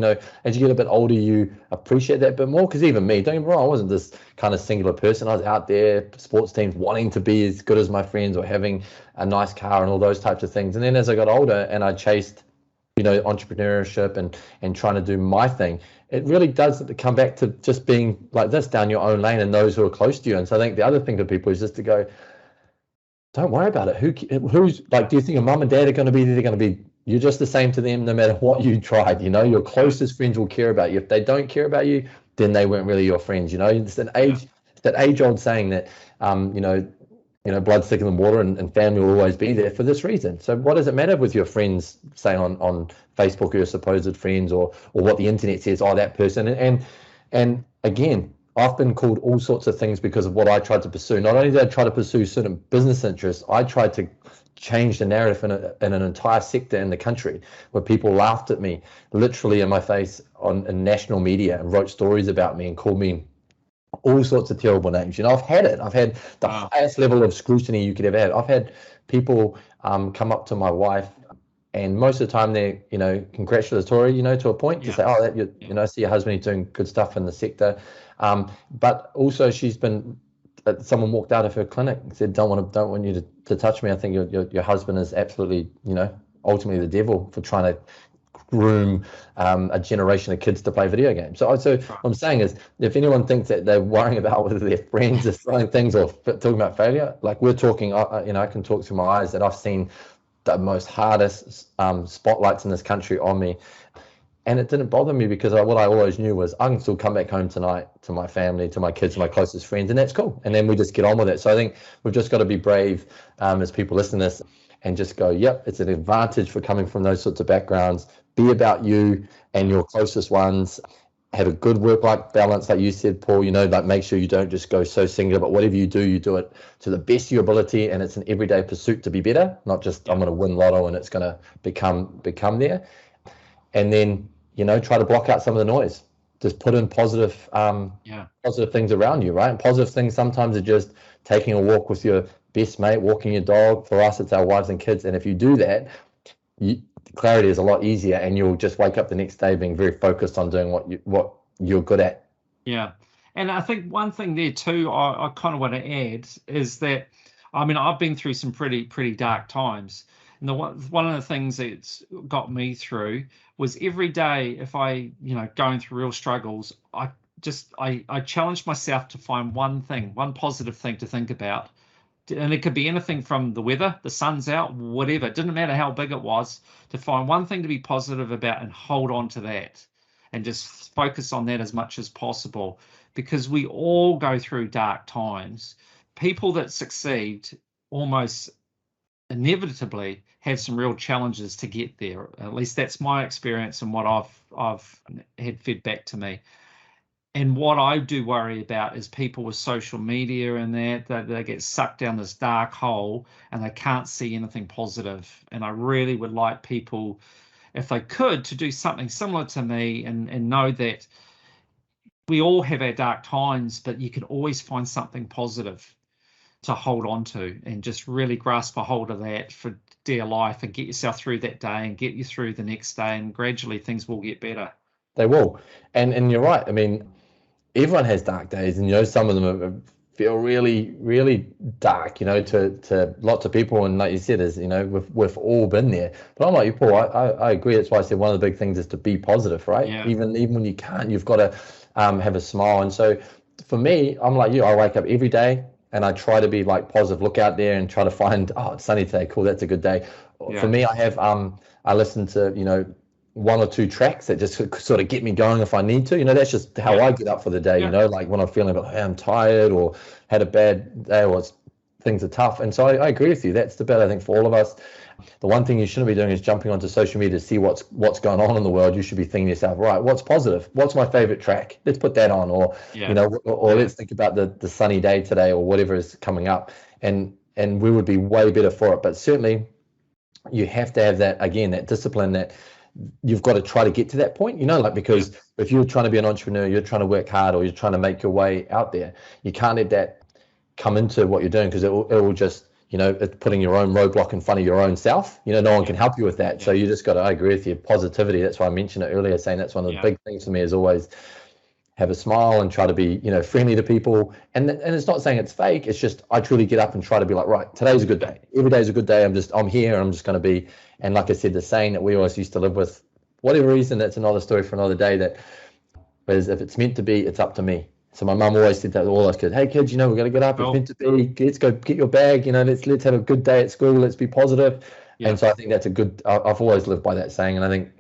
B: as you get a bit older, you appreciate that a bit more. Because even me, don't get me wrong, I wasn't this kind of singular person. I was out there, sports teams, wanting to be as good as my friends or having a nice car and all those types of things. And then as I got older and I chased entrepreneurship and trying to do my thing, it really does come back to just being like this, down your own lane and those who are close to you. And so I think the other thing for people is just to go, don't worry about it. Who's like, do you think your mum and dad are going to be there? They're going to be, you're just the same to them no matter what you tried. Your closest friends will care about you. If they don't care about you, then they weren't really your friends. It's that age-old saying that blood's thicker than water, and family will always be there for this reason. So what does it matter with your friends, say on Facebook, or your supposed friends, or what the internet says, oh, that person. And again, I've been called all sorts of things because of what I tried to pursue. Not only did I try to pursue certain business interests, I tried to change the narrative in an entire sector in the country, where people laughed at me literally in my face in national media and wrote stories about me and called me all sorts of terrible names. I've had it. I've had the highest level of scrutiny you could ever have. I've had people come up to my wife, and most of the time they're, congratulatory, to a point, to say, oh, I see your husband, he's doing good stuff in the sector. But also she's been, someone walked out of her clinic and said, don't want you to touch me. I think your husband is absolutely, ultimately the devil for trying to groom a generation of kids to play video games. So what I'm saying is, if anyone thinks that they're worrying about whether their friends are throwing things or talking about failure, like we're talking, I can talk through my eyes that I've seen the most hardest spotlights in this country on me. And it didn't bother me because what I always knew was I can still come back home tonight to my family, to my kids, to my closest friends, and that's cool. And then we just get on with it. So I think we've just got to be brave as people listen to this and just go, yep, it's an advantage for coming from those sorts of backgrounds. Be about you and your closest ones. Have a good work-life balance, like you said, Paul, like make sure you don't just go so singular, but whatever you do it to the best of your ability, and it's an everyday pursuit to be better, not just I'm going to win lotto and it's going to become there. And then, try to block out some of the noise. Just put in positive things around you, right? And positive things sometimes are just taking a walk with your best mate, walking your dog. For us, it's our wives and kids. And if you do that, clarity is a lot easier, and you'll just wake up the next day being very focused on doing what you're good at.
A: Yeah. And I think one thing there too, I kind of want to add is that, I've been through some pretty dark times. And one of the things that's got me through was every day, if I, going through real struggles, I challenged myself to find one positive thing to think about. And it could be anything from the weather, the sun's out, whatever. It didn't matter how big it was, to find one thing to be positive about and hold on to that and just focus on that as much as possible, because we all go through dark times. People that succeed almost inevitably have some real challenges to get there. At least that's my experience and what I've had fed back to me. And what I do worry about is people with social media and that they get sucked down this dark hole and they can't see anything positive. And I really would like people, if they could, to do something similar to me and know that we all have our dark times, but you can always find something positive to hold on to and just really grasp a hold of that for dear life and get yourself through that day and get you through the next day, and gradually things will get better.
B: They will. And you're right. Everyone has dark days, and some of them feel really, really dark, to lots of people. And like you said, we've all been there. But I'm like you, Paul. I agree. That's why I said one of the big things is to be positive, right?
A: Yeah.
B: Even when you can't, you've got to have a smile. And so for me, I'm like you. I wake up every day and I try to be like positive. Look out there and try to find, it's sunny today. Cool, that's a good day. Yeah. For me, I have I listen to one or two tracks that just sort of get me going if I need to. That's just how I get up for the day, like when I'm feeling like, hey, I'm tired or had a bad day or things are tough. And so I agree with you. That's the bet, I think, for all of us. The one thing you shouldn't be doing is jumping onto social media to see what's going on in the world. You should be thinking to yourself, right, what's positive? What's my favorite track? Let's put that on. Or, let's think about the sunny day today or whatever is coming up. And we would be way better for it. But certainly you have to have that, again, that discipline that you've got to try to get to that point, because if you're trying to be an entrepreneur, you're trying to work hard or you're trying to make your way out there, you can't let that come into what you're doing, because it will just, it's putting your own roadblock in front of your own self. No one can help you with that. So you just got to, I agree with you, positivity. That's why I mentioned it earlier, saying that's one of the big things for me is always have a smile and try to be, friendly to people. And it's not saying it's fake. It's just, I truly get up and try to be like, right, today's a good day. Every day's a good day. I'm here and I'm just going to be. And like I said, the saying that we always used to live with, whatever reason, that's another story for another day, that is, if it's meant to be, it's up to me. So my mum always said that to all us kids, hey kids, we've got to get up. It's meant to be. Let's go get your bag. Let's have a good day at school. Let's be positive. Yeah. And so I think that's a good, I've always lived by that saying. And I think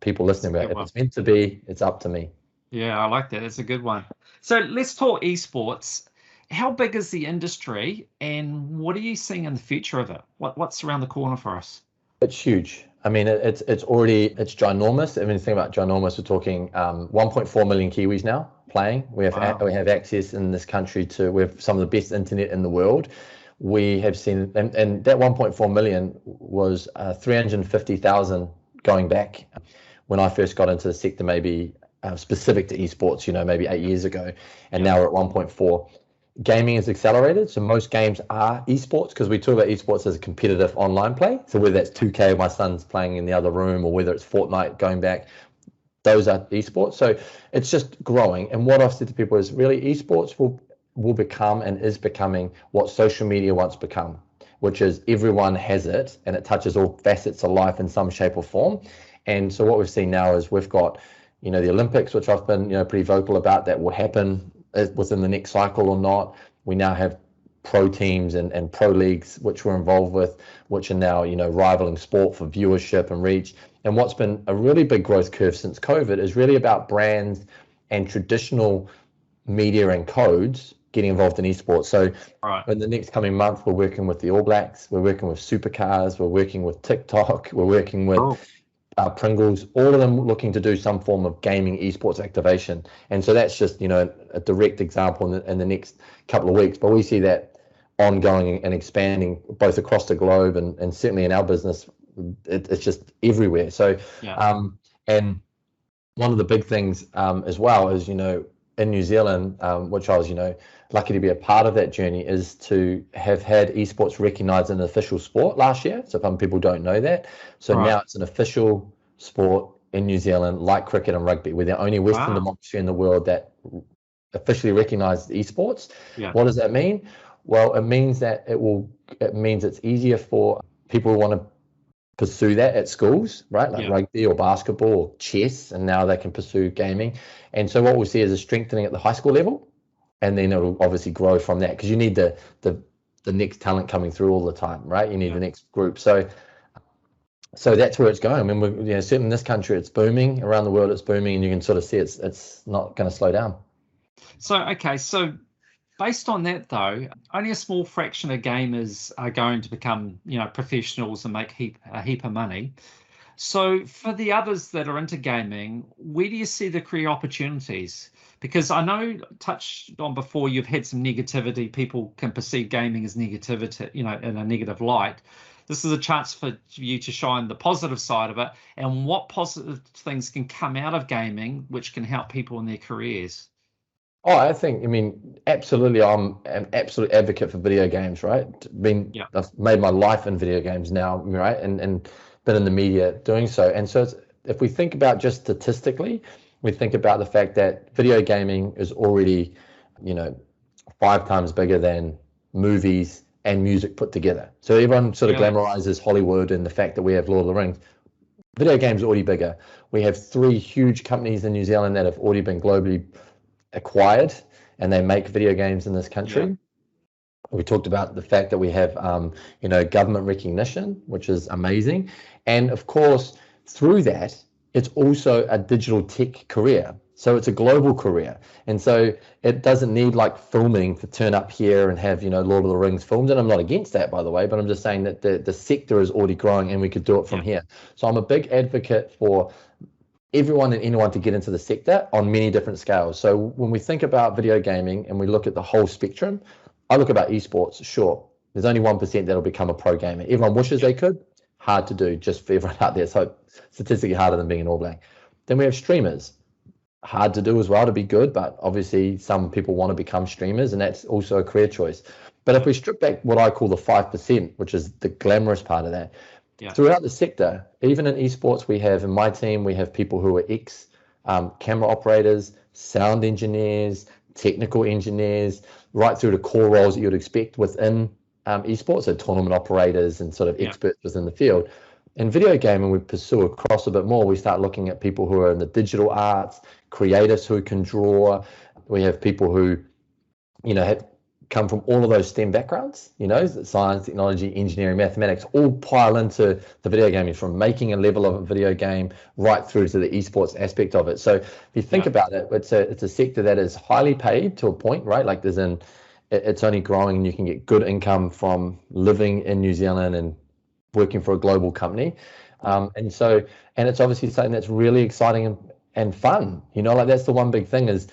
B: people listening about it, if it's meant to be, it's up to me.
A: Yeah, I like that. That's a good one. So let's talk esports. How big is the industry and what are you seeing in the future of it? What's around the corner for us?
B: It's huge. It's ginormous. Think about ginormous. We're talking 1.4 million Kiwis now playing. We have access in this country we have some of the best internet in the world. We have seen, and that 1.4 million was 350,000 going back when I first got into the sector, maybe specific to esports, maybe 8 years ago, and now we're at 1.4. Gaming is accelerated, so most games are esports, because we talk about esports as a competitive online play. So whether that's 2K, my son's playing in the other room, or whether it's Fortnite going back, those are esports. So it's just growing. And what I've said to people is really esports will become and is becoming what social media once become, which is everyone has it and it touches all facets of life in some shape or form. And so what we've seen now is we've got, the Olympics, which I've been, pretty vocal about, that will happen within the next cycle or not. We now have pro teams and pro leagues, which we're involved with, which are now, rivaling sport for viewership and reach. And what's been a really big growth curve since COVID is really about brands and traditional media and codes getting involved in esports. So in the next coming month, we're working with the All Blacks, we're working with Supercars, we're working with TikTok, we're working with Pringles, all of them looking to do some form of gaming esports activation. And so that's just, a direct example in the next couple of weeks. But we see that ongoing and expanding both across the globe and certainly in our business, it's just everywhere. So, and one of the big things as well is, in New Zealand, which I was, lucky to be a part of that journey, is to have had esports recognized as an official sport last year. So some people don't know that. So now it's an official sport in New Zealand, like cricket and rugby. We're the only Western democracy in the world that officially recognizes esports. What does that mean? Well, it means that it means it's easier for people who want to pursue that at schools, right? Like rugby or basketball or chess, and now they can pursue gaming. And so what we'll see is a strengthening at the high school level, and then it'll obviously grow from that, because you need the next talent coming through all the time, right? You need the next group. So that's where it's going. I mean, we're, certainly in this country, it's booming. Around the world, it's booming, and you can sort of see it's not going to slow down.
A: So based on that, though, only a small fraction of gamers are going to become, professionals and make a heap of money. So for the others that are into gaming, where do you see the career opportunities? Because I know, touched on before, you've had some negativity. People can perceive gaming as negativity, in a negative light. This is a chance for you to shine the positive side of it, and what positive things can come out of gaming which can help people in their careers.
B: Oh, absolutely. I'm an absolute advocate for video games, right? I've made my life in video games now, right? And been in the media doing so. And so if we think about just statistically, we think about the fact that video gaming is already, 5 times bigger than movies and music put together. So everyone sort of glamorizes Hollywood and the fact that we have Lord of the Rings. Video games are already bigger. We have 3 huge companies in New Zealand that have already been globally acquired, and they make video games in this country. We talked about the fact that we have government recognition, which is amazing, and of course through that it's also a digital tech career, so it's a global career. And so it doesn't need like filming to turn up here and have Lord of the Rings filmed. And I'm not against that, by the way, but I'm just saying that the sector is already growing and we could do it from here. So I'm a big advocate for everyone and anyone to get into the sector on many different scales. So when we think about video gaming and we look at the whole spectrum, I look about esports, sure, there's only 1% that'll become a pro gamer. Everyone wishes they could, hard to do, just for everyone out there. So statistically harder than being an All Black. Then we have streamers, hard to do as well to be good, but obviously some people want to become streamers, and that's also a career choice. But if we strip back what I call the 5%, which is the glamorous part of that, throughout the sector, even in esports, we have, in my team, we have people who are camera operators, sound engineers, technical engineers, right through to core roles that you'd expect within esports, so tournament operators and sort of experts within the field. In video gaming, we pursue across a bit more. We start looking at people who are in the digital arts, creators who can draw. We have people who, have come from all of those STEM backgrounds, science, technology, engineering, mathematics, all pile into the video gaming, from making a level of a video game right through to the esports aspect of it. So if you think about it, it's a sector that is highly paid to a point, right? Like it's only growing, and you can get good income from living in New Zealand and working for a global company. And it's obviously something that's really exciting and fun. That's the one big thing is,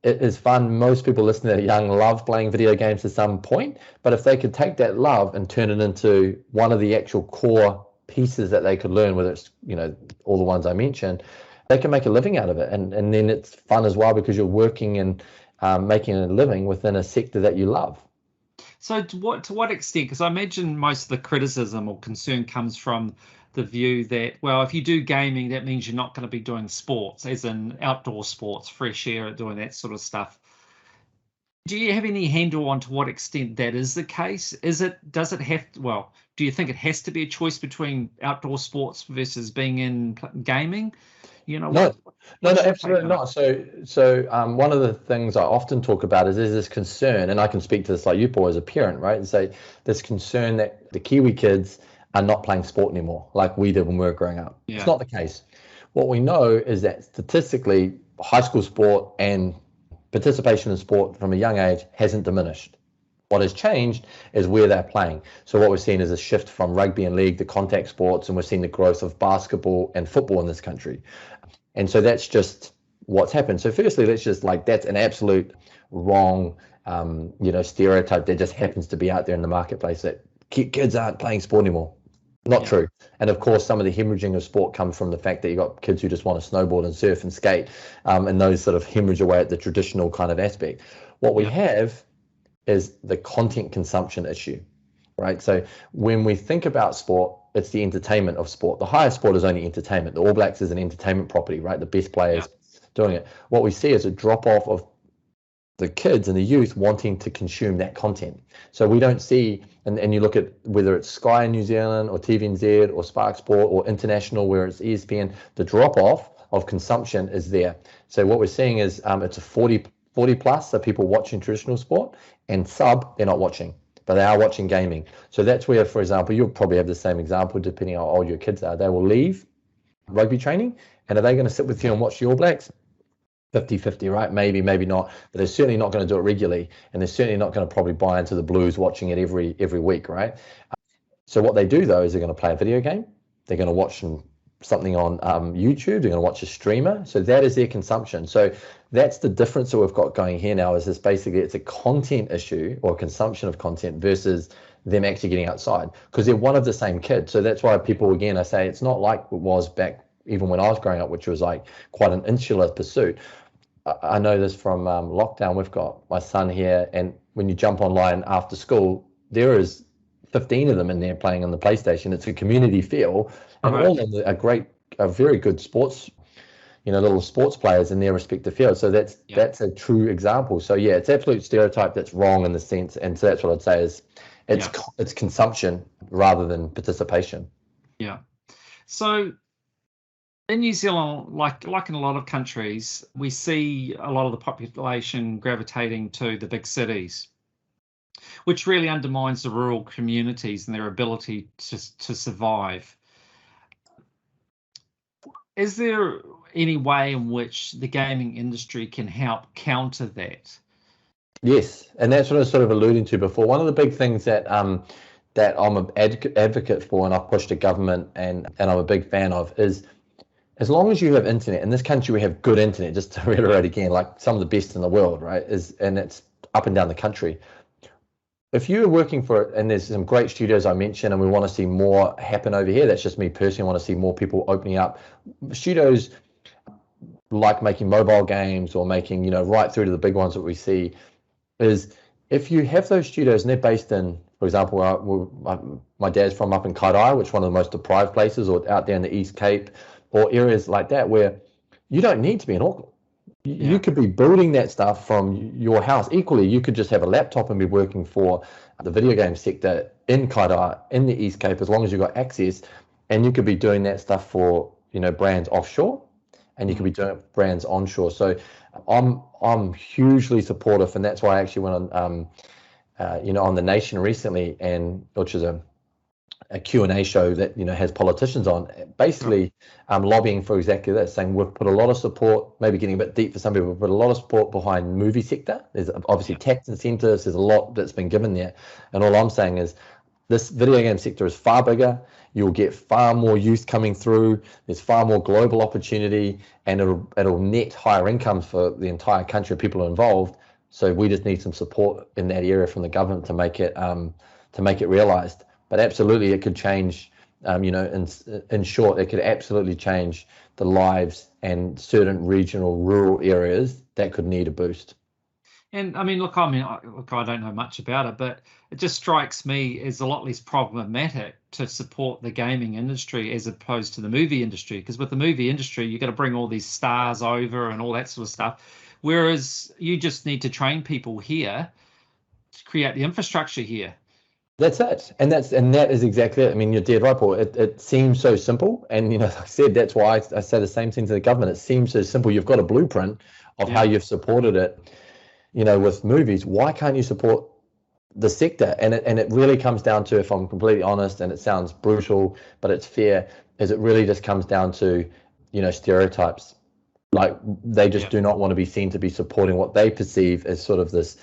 B: it is fun. Most people listening that are young love playing video games to some point, but if they could take that love and turn it into one of the actual core pieces that they could learn, whether it's all the ones I mentioned, they can make a living out of it, and then it's fun as well because you're working and making a living within a sector that you love.
A: So to what extent, because I imagine most of the criticism or concern comes from the view that, well, if you do gaming, that means you're not going to be doing sports, as in outdoor sports, fresh air, doing that sort of stuff. Do you have any handle on to what extent that is the case? Does it have to, well, do you think it has to be a choice between outdoor sports versus being in gaming?
B: No, absolutely not. So one of the things I often talk about is there's this concern, and I can speak to this like you, Paul, as a parent, right? And say this concern that the Kiwi kids are not playing sport anymore, like we did when we were growing up. Yeah. It's not the case. What we know is that statistically, high school sport and participation in sport from a young age hasn't diminished. What has changed is where they're playing. So what we're seeing is a shift from rugby and league to contact sports, and we're seeing the growth of basketball and football in this country. And so that's just what's happened. So firstly, let's just that's an absolute wrong, stereotype that just happens to be out there in the marketplace, that kids aren't playing sport anymore. Not true. And of course, some of the hemorrhaging of sport comes from the fact that you got kids who just want to snowboard and surf and skate, and those sort of hemorrhage away at the traditional kind of aspect. What we have is the content consumption issue, right? So when we think about sport, it's the entertainment of sport. The highest sport is only entertainment. The All Blacks is an entertainment property, right? The best players doing it. What we see is a drop off of the kids and the youth wanting to consume that content. So we don't see, and you look at whether it's Sky in New Zealand or TVNZ or Spark Sport or International where it's ESPN, the drop off of consumption is there. So what we're seeing is it's a 40 plus, so people watching traditional sport, and sub, they're not watching, but they are watching gaming. So that's where, for example, you'll probably have the same example depending on how old your kids are. They will leave rugby training, and are they going to sit with you and watch the All Blacks? 50-50, right? Maybe not, but they're certainly not going to do it regularly, and they're certainly not going to probably buy into the Blues watching it every week, right? So what they do though is they're going to play a video game, they're going to watch something on YouTube, they're going to watch a streamer. So that is their consumption. So that's the difference that we've got going here now, is this basically it's a content issue or consumption of content versus them actually getting outside, because they're one of the same kids. So that's why people, again, I say it's not like it was back even when I was growing up, which was like quite an insular pursuit. I know this from lockdown. We've got my son here, and when you jump online after school, there is 15 of them in there playing on the PlayStation. It's a community feel, and all of them are very good sports, little sports players in their respective fields. So that's a true example. So yeah, it's absolute stereotype that's wrong in the sense, and so that's what I'd say is it's consumption rather than participation.
A: Yeah. So in New Zealand, like in a lot of countries, we see a lot of the population gravitating to the big cities, which really undermines the rural communities and their ability to survive. Is there any way in which the gaming industry can help counter that?
B: Yes, and that's what I was sort of alluding to before. One of the big things that that I'm an advocate for, and I've pushed to government, and I'm a big fan of, is as long as you have internet. In this country, we have good internet, just to reiterate again, like some of the best in the world, right? And it's up and down the country. If you're working for it, and there's some great studios I mentioned, and we want to see more happen over here, that's just me personally, I want to see more people opening up studios like making mobile games or making, right through to the big ones that we see, is if you have those studios and they're based in, for example, my dad's from up in Kairaia, which is one of the most deprived places, or out there in the East Cape, or areas like that where you don't need to be in Auckland. You could be building that stuff from your house. Equally, you could just have a laptop and be working for the video game sector in Kairaia, in the East Cape, as long as you've got access, and you could be doing that stuff for, brands offshore, and you could be doing brands onshore. So I'm hugely supportive, and that's why I actually went on, on The Nation recently, and which is a Q&A show that has politicians on, basically lobbying for exactly that, saying we've put a lot of support, maybe getting a bit deep for some people, but a lot of support behind movie sector. There's obviously tax incentives, there's a lot that's been given there, and all I'm saying is this video game sector is far bigger. You'll get far more youth coming through. There's far more global opportunity, and it'll net higher incomes for the entire country of people involved. So we just need some support in that area from the government to make it realised. But absolutely, it could change In short, it could absolutely change the lives and certain regional rural areas that could need a boost.
A: And I mean, look, I don't know much about it, but it just strikes me as a lot less problematic to support the gaming industry as opposed to the movie industry. Because with the movie industry, you've got to bring all these stars over and all that sort of stuff. Whereas you just need to train people here to create the infrastructure here.
B: That's it, and that is exactly it. I mean, you're dead right, Paul. It seems so simple, and like I said, that's why I say the same thing to the government. It seems so simple. You've got a blueprint of how you've supported it, with movies. Why can't you support the sector? And it really comes down to, if I'm completely honest, and it sounds brutal, but it's fair, is it really just comes down to, stereotypes. Like they just do not want to be seen to be supporting what they perceive as sort of this,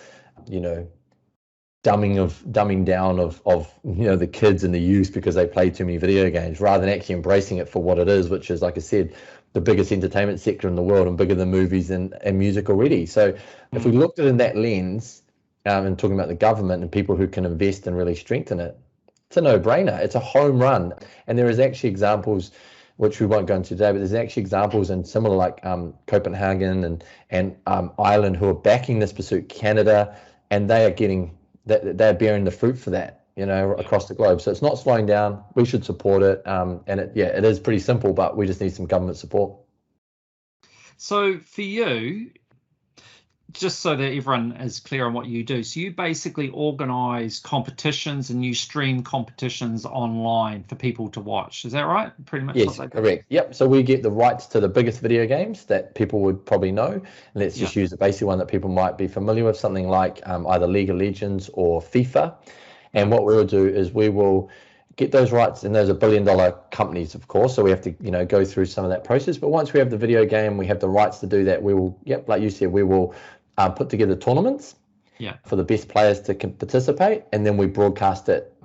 B: dumbing down of the kids and the youth because they play too many video games, rather than actually embracing it for what it is, which is, like I said, the biggest entertainment sector in the world and bigger than movies and music already. So if we looked at it in that lens, and talking about the government and people who can invest and really strengthen it, it's a no-brainer. It's a home run. And there is actually examples, which we won't go into today, but there's actually examples in similar, like Copenhagen and Ireland, who are backing this pursuit, Canada, and they are getting they're bearing the fruit for that, across the globe. So it's not slowing down. We should support it. And it is pretty simple, but we just need some government support.
A: So for you, just so that everyone is clear on what you do, so you basically organize competitions and you stream competitions online for people to watch. Is that right? Pretty much.
B: Yes, correct. Yep. So we get the rights to the biggest video games that people would probably know. And let's just use the basic one that people might be familiar with, something like either League of Legends or FIFA. And what we will do is we will get those rights, and those are billion-dollar companies, of course. So we have to, go through some of that process. But once we have the video game, we have the rights to do that. We will, like you said, we will put together tournaments for the best players to participate, and then we broadcast it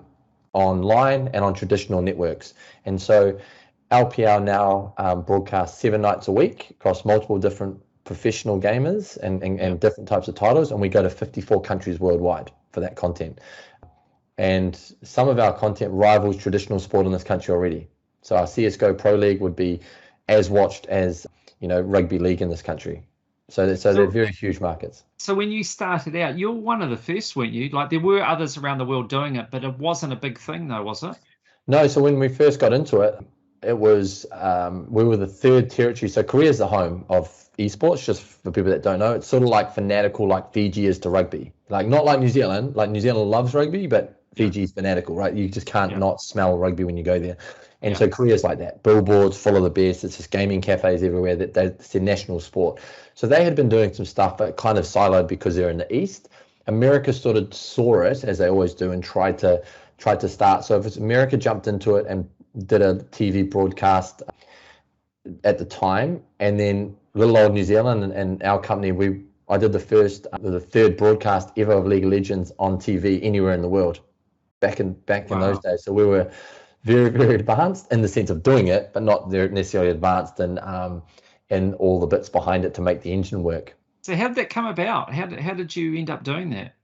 B: online and on traditional networks. And so LPL now broadcasts 7 nights a week across multiple different professional gamers and different types of titles, and we go to 54 countries worldwide for that content. And some of our content rivals traditional sport in this country already. So our CSGO Pro League would be as watched as, rugby league in this country. So they're very huge markets.
A: So when you started out, you're one of the first, weren't you? Like there were others around the world doing it, but it wasn't a big thing though, was it?
B: No, so when we first got into it, it was, we were the third territory. So Korea is the home of esports, just for people that don't know. It's sort of like fanatical, like Fiji is to rugby. Like not like New Zealand. Like New Zealand loves rugby, but Fiji is fanatical, right? You just can't not smell rugby when you go there. And so Korea's like that. Billboards full of the best. It's just gaming cafes everywhere. It's their national sport. So they had been doing some stuff, but kind of siloed because they're in the East. America sort of saw it, as they always do, and tried to start. So if America jumped into it and did a TV broadcast at the time, and then little old New Zealand and our company, I did the third broadcast ever of League of Legends on TV anywhere in the world back in those days. So we were very, very advanced in the sense of doing it, but not necessarily advanced in all the bits behind it to make the engine work.
A: So how did that come about? How did you end up doing that?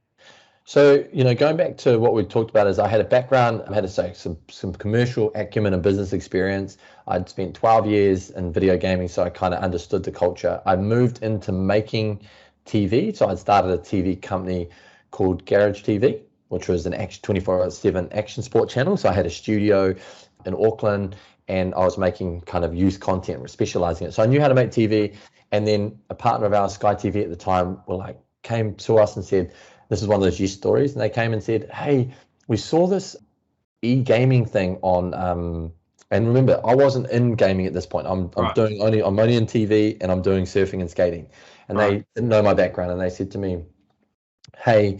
B: So, going back to what we talked about, is I had a background, I had some commercial acumen and business experience. I'd spent 12 years in video gaming, so I kind of understood the culture. I moved into making TV. So I'd started a TV company called Garage TV, which was an 24/7 action sport channel. So I had a studio in Auckland, and I was making kind of youth content, specializing it. So I knew how to make TV. And then a partner of ours, Sky TV at the time, came to us and said, this is one of those youth stories. And they came and said, hey, we saw this e-gaming thing on, and remember, I wasn't in gaming at this point. I'm only in TV, and I'm doing surfing and skating. And they didn't know my background. And they said to me, hey,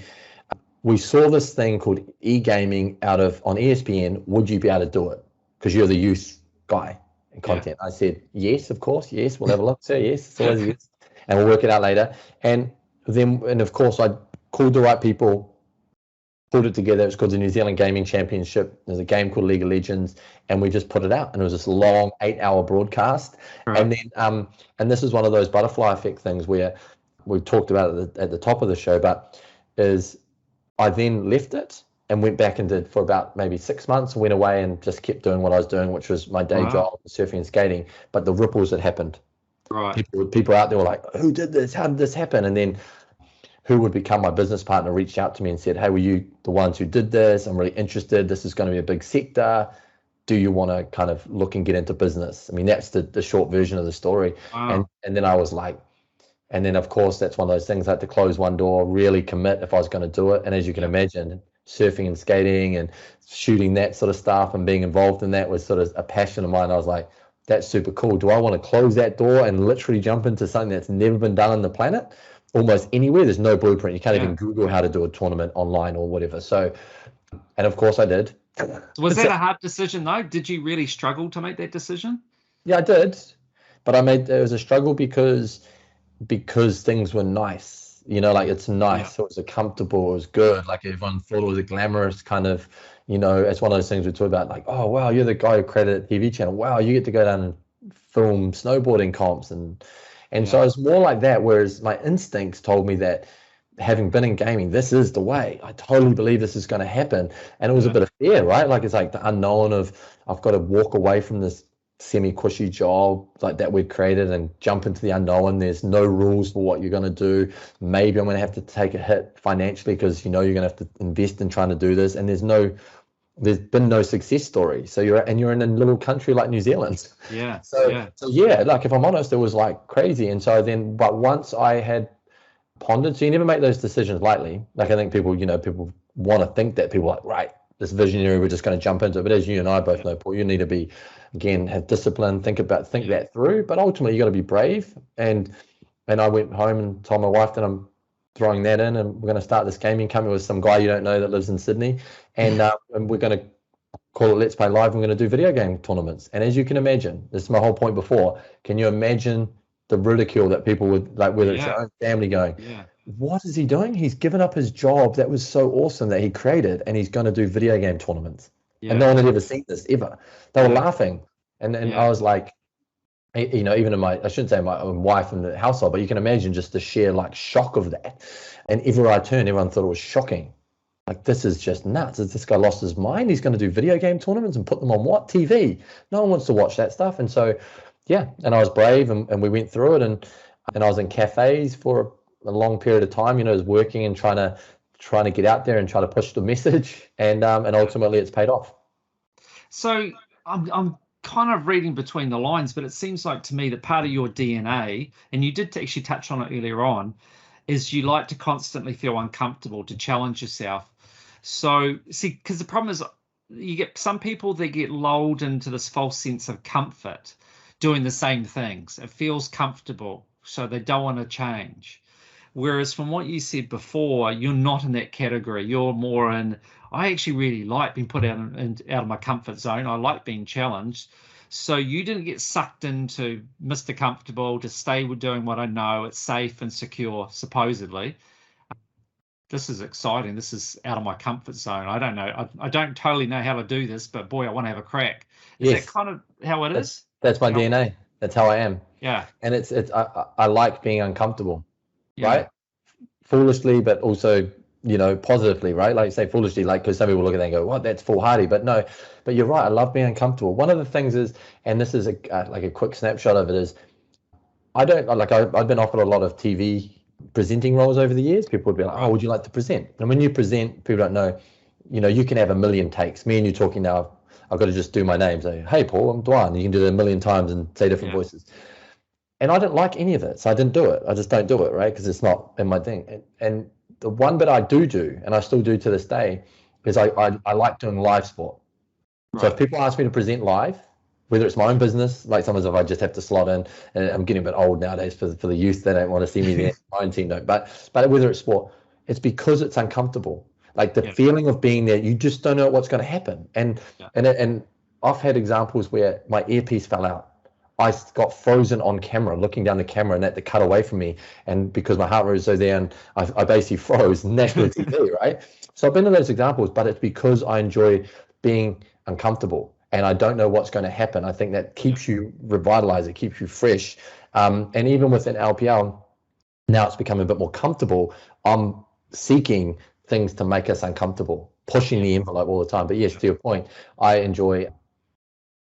B: we saw this thing called e-gaming on ESPN. Would you be able to do it? Because you're the youth guy in content. I said, yes, of course. Yes, we'll have a look. So yes, it's always yes. And we'll work it out later. And of course, I called the right people, pulled it together. It was called the New Zealand Gaming Championship. There's a game called League of Legends, and we just put it out. And it was this long 8-hour broadcast. And then, and this is one of those butterfly effect things where we talked about it at the top of the show, but is I then left it, and went back and did for about maybe 6 months, went away and just kept doing what I was doing, which was my day job, surfing and skating. But the ripples that happened,
A: Right.
B: people out there were like, who did this? How did this happen? And then who would become my business partner reached out to me and said, hey, were you the ones who did this? I'm really interested. This is going to be a big sector. Do you want to kind of look and get into business? I mean, that's the short version of the story.
A: Wow.
B: And then I was like, and then of course, that's one of those things I had to close one door, really commit if I was going to do it. And as you can imagine, surfing and skating and shooting that sort of stuff and being involved in that was sort of a passion of mine. I was like, that's super cool. Do I want to close that door and literally jump into something that's never been done on the planet? Almost anywhere. There's no blueprint. You can't even Google how to do a tournament online or whatever. So, and of course I did.
A: Was that a hard decision though? Did you really struggle to make that decision?
B: Yeah, I did. But it was a struggle because things were nice. You know, like it's nice. It was comfortable. It was good. Like everyone thought it was a glamorous kind of, you know, it's one of those things we talk about like, oh, wow, you're the guy who created a TV channel. Wow, you get to go down and film snowboarding comps. And so it's more like that, whereas my instincts told me that having been in gaming, this is the way. I totally believe this is going to happen. And it was a bit of fear, right? Like it's like the unknown of I've got to walk away from this semi-cushy job like that we'd created and jump into the unknown. There's no rules for what you're going to do. Maybe I'm going to have to take a hit financially because you know you're going to have to invest in trying to do this. And there's been no success story. So you're in a little country like New Zealand. So like if I'm honest, it was like crazy. And so then, but once I had pondered, so you never make those decisions lightly. Like I think people want to think that people are like, right, this visionary, we're just going to jump into it. But as you and I both know, Paul, you need to be, again, have discipline, think that through. But ultimately you got to be brave. And I went home and told my wife that I'm throwing that in and we're going to start this gaming company with some guy you don't know that lives in Sydney. And we're going to call it Let's Play Live. We're going to do video game tournaments. And as you can imagine, this is my whole point before, can you imagine the ridicule that people would, like whether it's your own family going, what is he doing? He's given up his job that was so awesome that he created and he's going to do video game tournaments. And no one had ever seen this ever. They were laughing. And I was like, you know, even in I shouldn't say my own wife and the household, but you can imagine just the sheer like shock of that. And everywhere I turned, everyone thought it was shocking. Like, this is just nuts. Has this guy lost his mind? He's going to do video game tournaments and put them on what? TV. No one wants to watch that stuff. And so, and I was brave and we went through it. And I was in cafes for a long period of time, you know, I was working and trying to get out there and try to push the message. And ultimately it's paid off.
A: So I'm kind of reading between the lines, but it seems like to me that part of your DNA, and you did actually touch on it earlier on, is you like to constantly feel uncomfortable, to challenge yourself. So, see, because the problem is you get some people that get lulled into this false sense of comfort doing the same things. It feels comfortable, so they don't want to change. Whereas from what you said before, you're not in that category. You're more in, I actually really like being put out of my comfort zone. I like being challenged. So you didn't get sucked into Mr. Comfortable to stay with doing what I know. It's safe and secure, supposedly. This is exciting. This is out of my comfort zone. I don't know. I don't totally know how to do this, but boy, I want to have a crack. Is that kind of how it is?
B: That's my DNA. That's how I am.
A: Yeah.
B: And I like being uncomfortable, right? Foolishly, but also, you know, positively, right? Like you say foolishly, like, because some people look at that and go, what, that's foolhardy. But no, but you're right. I love being uncomfortable. One of the things is, and this is like a quick snapshot of it, is I've been offered a lot of TV presenting roles over the years. People would be like, oh, would you like to present? And when you present, people don't know, you know, you can have a million takes. Me and you talking now, I've got to just do my name. Say, hey, Paul, I'm Duane. You can do it a million times and say different voices. And I didn't like any of it. So I didn't do it. I just don't do it, right? Because it's not in my thing. And the one bit I do, and I still do to this day, is I like doing live sport. Right. So if people ask me to present live, whether it's my own business, like sometimes if I just have to slot in, and I'm getting a bit old nowadays for the youth, they don't want to see me there. My own team don't. But whether it's sport, it's because it's uncomfortable. Like the feeling of being there, you just don't know what's going to happen. And I've had examples where my earpiece fell out. I got frozen on camera, looking down the camera, and had to cut away from me. And because my heart rate was so there, and I basically froze national TV, right? So I've been in those examples, but it's because I enjoy being uncomfortable and I don't know what's going to happen. I think that keeps you revitalized, it keeps you fresh. And even within LPL, now it's becoming a bit more comfortable. I'm seeking things to make us uncomfortable. pushing the envelope all the time. But yes, to your point, I enjoy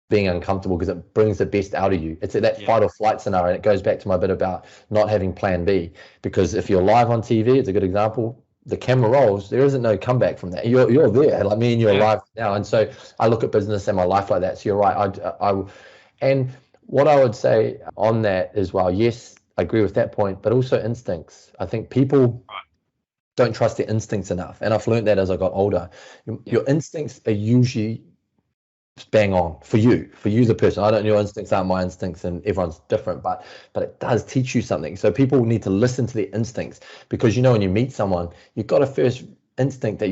B: being uncomfortable because it brings the best out of you. It's that fight or flight scenario. And it goes back to my bit about not having plan B, because if you're live on TV, it's a good example. The camera rolls, there isn't no comeback from that. You're there, like me and you're live now. And so I look at business and my life like that. So you're right. And what I would say on that is, well, yes, I agree with that point, but also instincts. I think people don't trust their instincts enough. And I've learned that as I got older. Your instincts are usually bang on for you, the person. I don't know, your instincts aren't my instincts and everyone's different, but it does teach you something. So people need to listen to their instincts, because when you meet someone, you've got a first instinct that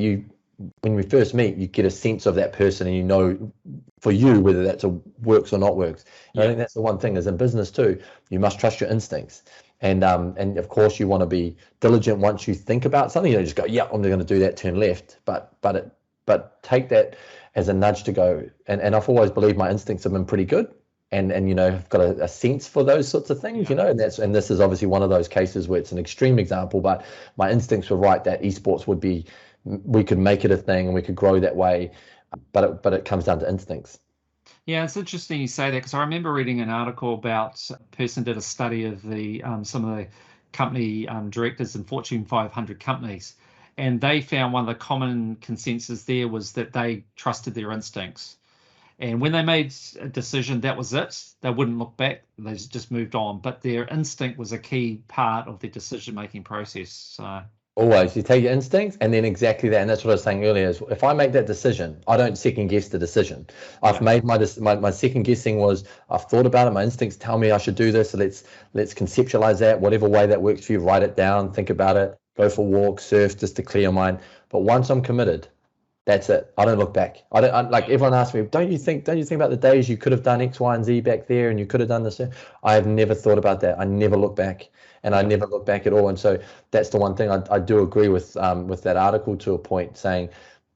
B: when we first meet, you get a sense of that person and for you whether that's works or not works. I think that's the one thing is in business too, you must trust your instincts. And of course you want to be diligent once you think about something. You don't just go, I'm going to do that, turn left, but take that as a nudge to go. And I've always believed my instincts have been pretty good, and I've got a sense for those sorts of things, and this is obviously one of those cases where it's an extreme example, but my instincts were right that esports we could make it a thing and we could grow that way, but it comes down to instincts.
A: Yeah, it's interesting you say that, because I remember reading an article about a person did a study of some of the company directors in Fortune 500 companies, and they found one of the common consensus there was that they trusted their instincts. And when they made a decision, that was it. They wouldn't look back. They just moved on. But their instinct was a key part of their decision-making process. So
B: always, you take your instincts, and then exactly that. And that's what I was saying earlier, is if I make that decision, I don't second guess the decision. I've made my second guessing was, I've thought about it. My instincts tell me I should do this. So let's conceptualize that, whatever way that works for you, write it down, think about it, go for a walk, surf, just to clear your mind. But once I'm committed, that's it. I don't look back. Like everyone asks me, don't you think about the days you could have done X, Y, and Z back there, and you could have done this? I have never thought about that. I never look back, and I never look back at all. And so that's the one thing I do agree with that article to a point, saying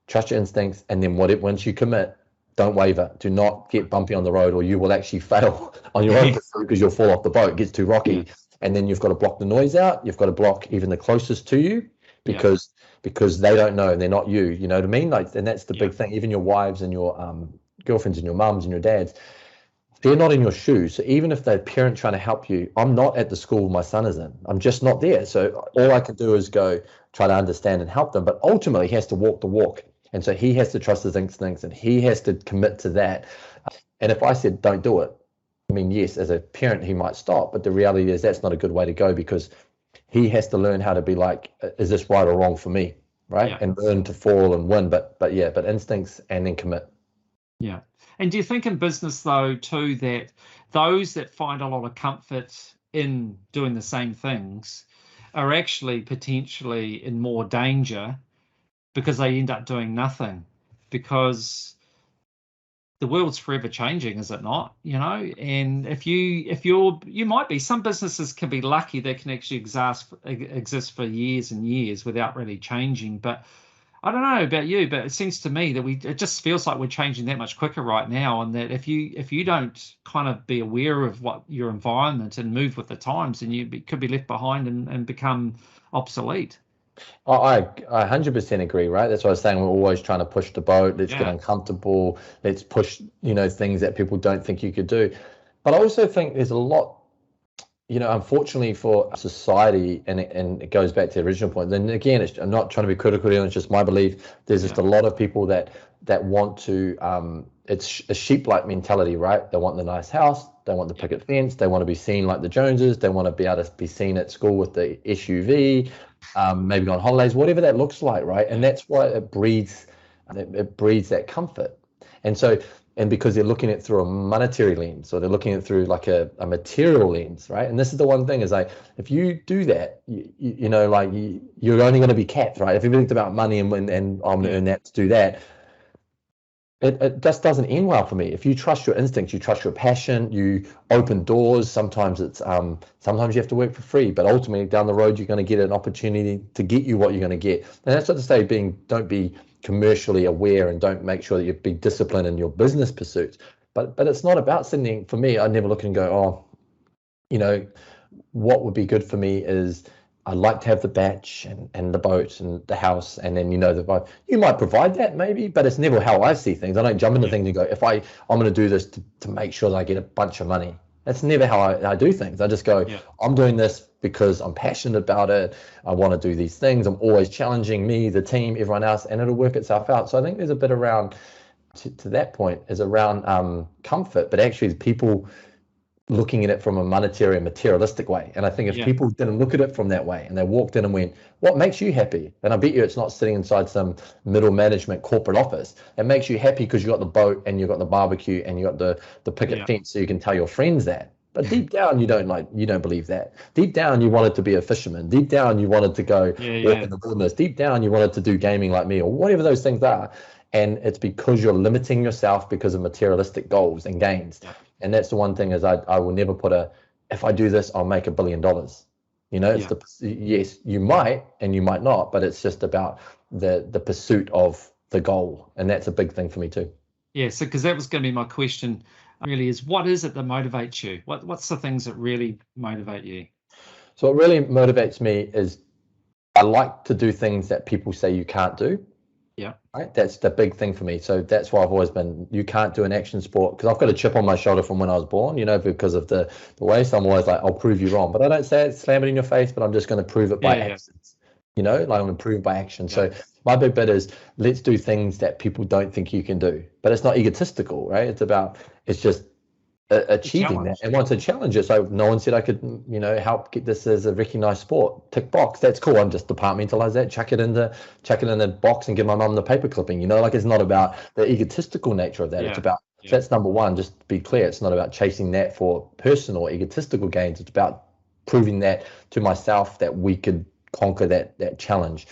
B: trust your instincts, and then once you commit, don't waver. Do not get bumpy on the road, or you will actually fail on your own because you'll fall off the boat. It gets too rocky, and then you've got to block the noise out. You've got to block even the closest to you, because they don't know and they're not you. You know what I mean? Like, and that's the big thing. Even your wives and your girlfriends and your mums and your dads, they're not in your shoes. So even if they're a parent trying to help you, I'm not at the school my son is in. I'm just not there. So all I can do is go try to understand and help them. But ultimately, he has to walk the walk. And so he has to trust his instincts, and he has to commit to that. And if I said, don't do it, I mean, yes, as a parent, he might stop. But the reality is that's not a good way to go, because he has to learn how to be like, is this right or wrong for me, right? And learn to fall and win, but instincts, and then commit.
A: Yeah. And do you think in business, though, too, that those that find a lot of comfort in doing the same things are actually potentially in more danger because they end up doing nothing? Because the world's forever changing, is it not? And if you might be, some businesses can be lucky they can actually exist for years and years without really changing. But I don't know about you, but it seems to me that it just feels like we're changing that much quicker right now, and that if you don't kind of be aware of what your environment and move with the times, then you could be left behind and become obsolete.
B: I 100% agree, right? That's what I was saying. We're always trying to push the boat. Let's get uncomfortable. Let's push, things that people don't think you could do. But I also think there's a lot, unfortunately for society, and it goes back to the original point. Then again, I'm not trying to be critical, it's just my belief. There's just a lot of people that want to, it's a sheep-like mentality, right? They want the nice house. They want the picket fence. They want to be seen like the Joneses. They want to be able to be seen at school with the SUV, maybe on holidays, whatever that looks like, right? And that's why it breeds that comfort. And because they're looking at it through a monetary lens, or they're looking at it through like a material lens, right? And this is the one thing, is like, if you do that, you're only going to be capped, right? If you think about money and I'm going to earn that to do that, it just doesn't end well for me. If you trust your instincts, you trust your passion, you open doors. Sometimes sometimes you have to work for free, but ultimately down the road, you're going to get an opportunity to get you what you're going to get. And that's not to say don't be commercially aware, and don't make sure that you be disciplined in your business pursuits. But it's not about sitting. For me, I never look and go, what would be good for me is I'd like to have the batch and the boat and the house, and then you might provide that maybe, but it's never how I see things. I don't jump into things and go, if I'm going to do this to make sure that I get a bunch of money. That's never how I do things. I just go, I'm doing this because I'm passionate about it. I want to do these things. I'm always challenging me, the team, everyone else, and it'll work itself out. So I think there's a bit around to that point is around comfort, but actually people looking at it from a monetary and materialistic way. And I think if people didn't look at it from that way and they walked in and went, what makes you happy? And I bet you it's not sitting inside some middle management corporate office. It makes you happy because you got the boat and you got the barbecue and you got the picket fence so you can tell your friends that. But deep down, you don't believe that. Deep down, you wanted to be a fisherman. Deep down, you wanted to go work in the wilderness. Deep down, you wanted to do gaming like me or whatever those things are. And it's because you're limiting yourself because of materialistic goals and gains. And that's the one thing is I will never put if I do this, I'll make $1 billion. It's yes, you might and you might not, but it's just about the pursuit of the goal. And that's a big thing for me too.
A: Yeah, so because that was going to be my question really is what is it that motivates you? What's the things that really motivate you?
B: So what really motivates me is I like to do things that people say you can't do.
A: Yeah.
B: Right. That's the big thing for me. So that's why I've always been, you can't do an action sport because I've got a chip on my shoulder from when I was born, because of the way. So I'm always like, I'll prove you wrong. But I don't say it, slam it in your face, but I'm just going to prove it by actions. Like I'm going to prove by action. So my big bit is let's do things that people don't think you can do. But it's not egotistical, right? It's just achieving that. And once I challenge it, so no one said I could help get this as a recognized sport, tick box, that's cool. I'm just departmentalize that, chuck it in the box and give my mum the paper clipping. It's not about the egotistical nature of that. It's about that's number one. Just to be clear, it's not about chasing that for personal or egotistical gains. It's about proving that to myself that we could conquer that challenge.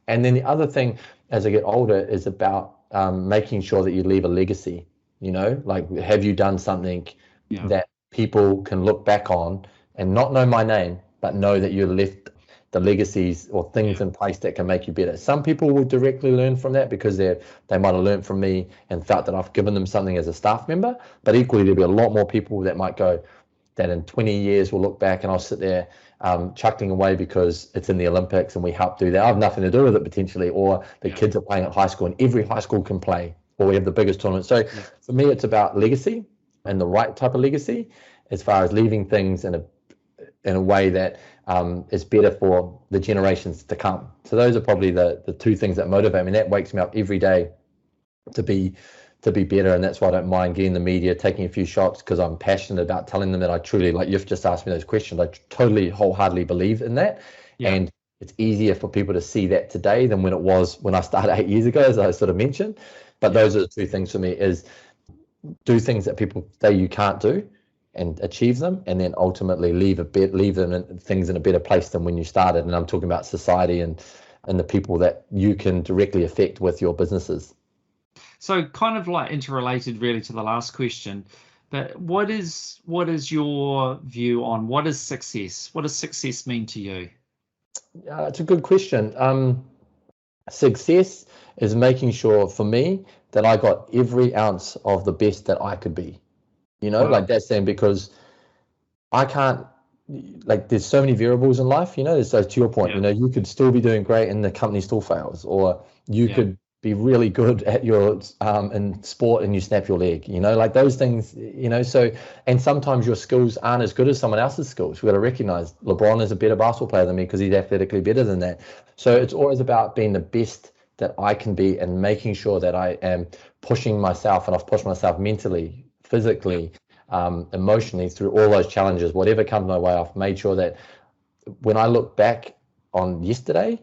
B: And then the other thing as I get older is about making sure that you leave a legacy. Like have you done something that people can look back on and not know my name, but know that you left the legacies or things in place that can make you better. Some people will directly learn from that because they might have learned from me and felt that I've given them something as a staff member, but equally there'll be a lot more people that might go that in 20 years will look back and I'll sit there chuckling away because it's in the Olympics and we helped do that. I have nothing to do with it potentially, or the kids are playing at high school and every high school can play, or we have the biggest tournament. So for me, it's about legacy and the right type of legacy as far as leaving things in a way that is better for the generations to come. So those are probably the two things that motivate me. And that wakes me up every day to be better. And that's why I don't mind getting the media, taking a few shots because I'm passionate about telling them that I truly, like you've just asked me those questions, I totally wholeheartedly believe in that. And it's easier for people to see that today than when it was when I started 8 years ago, as I sort of mentioned. But those are the two things for me is do things that people say you can't do and achieve them, and then ultimately leave them things in a better place than when you started. And I'm talking about society and the people that you can directly affect with your businesses.
A: So kind of like interrelated really to the last question, but what is your view on what is success? What does success mean to you?
B: It's a good question. Success is making sure for me that I got every ounce of the best that I could be, like that's saying, because I can't, like there's so many variables in life, so to your point, you could still be doing great and the company still fails, or you could be really good at your in sport and you snap your leg, like those things, so, and sometimes your skills aren't as good as someone else's skills. We've got to recognize LeBron is a better basketball player than me because he's athletically better than that. So it's always about being the best that I can be and making sure that I am pushing myself, and I've pushed myself mentally, physically, emotionally through all those challenges, whatever comes my way. I've made sure that when I look back on yesterday,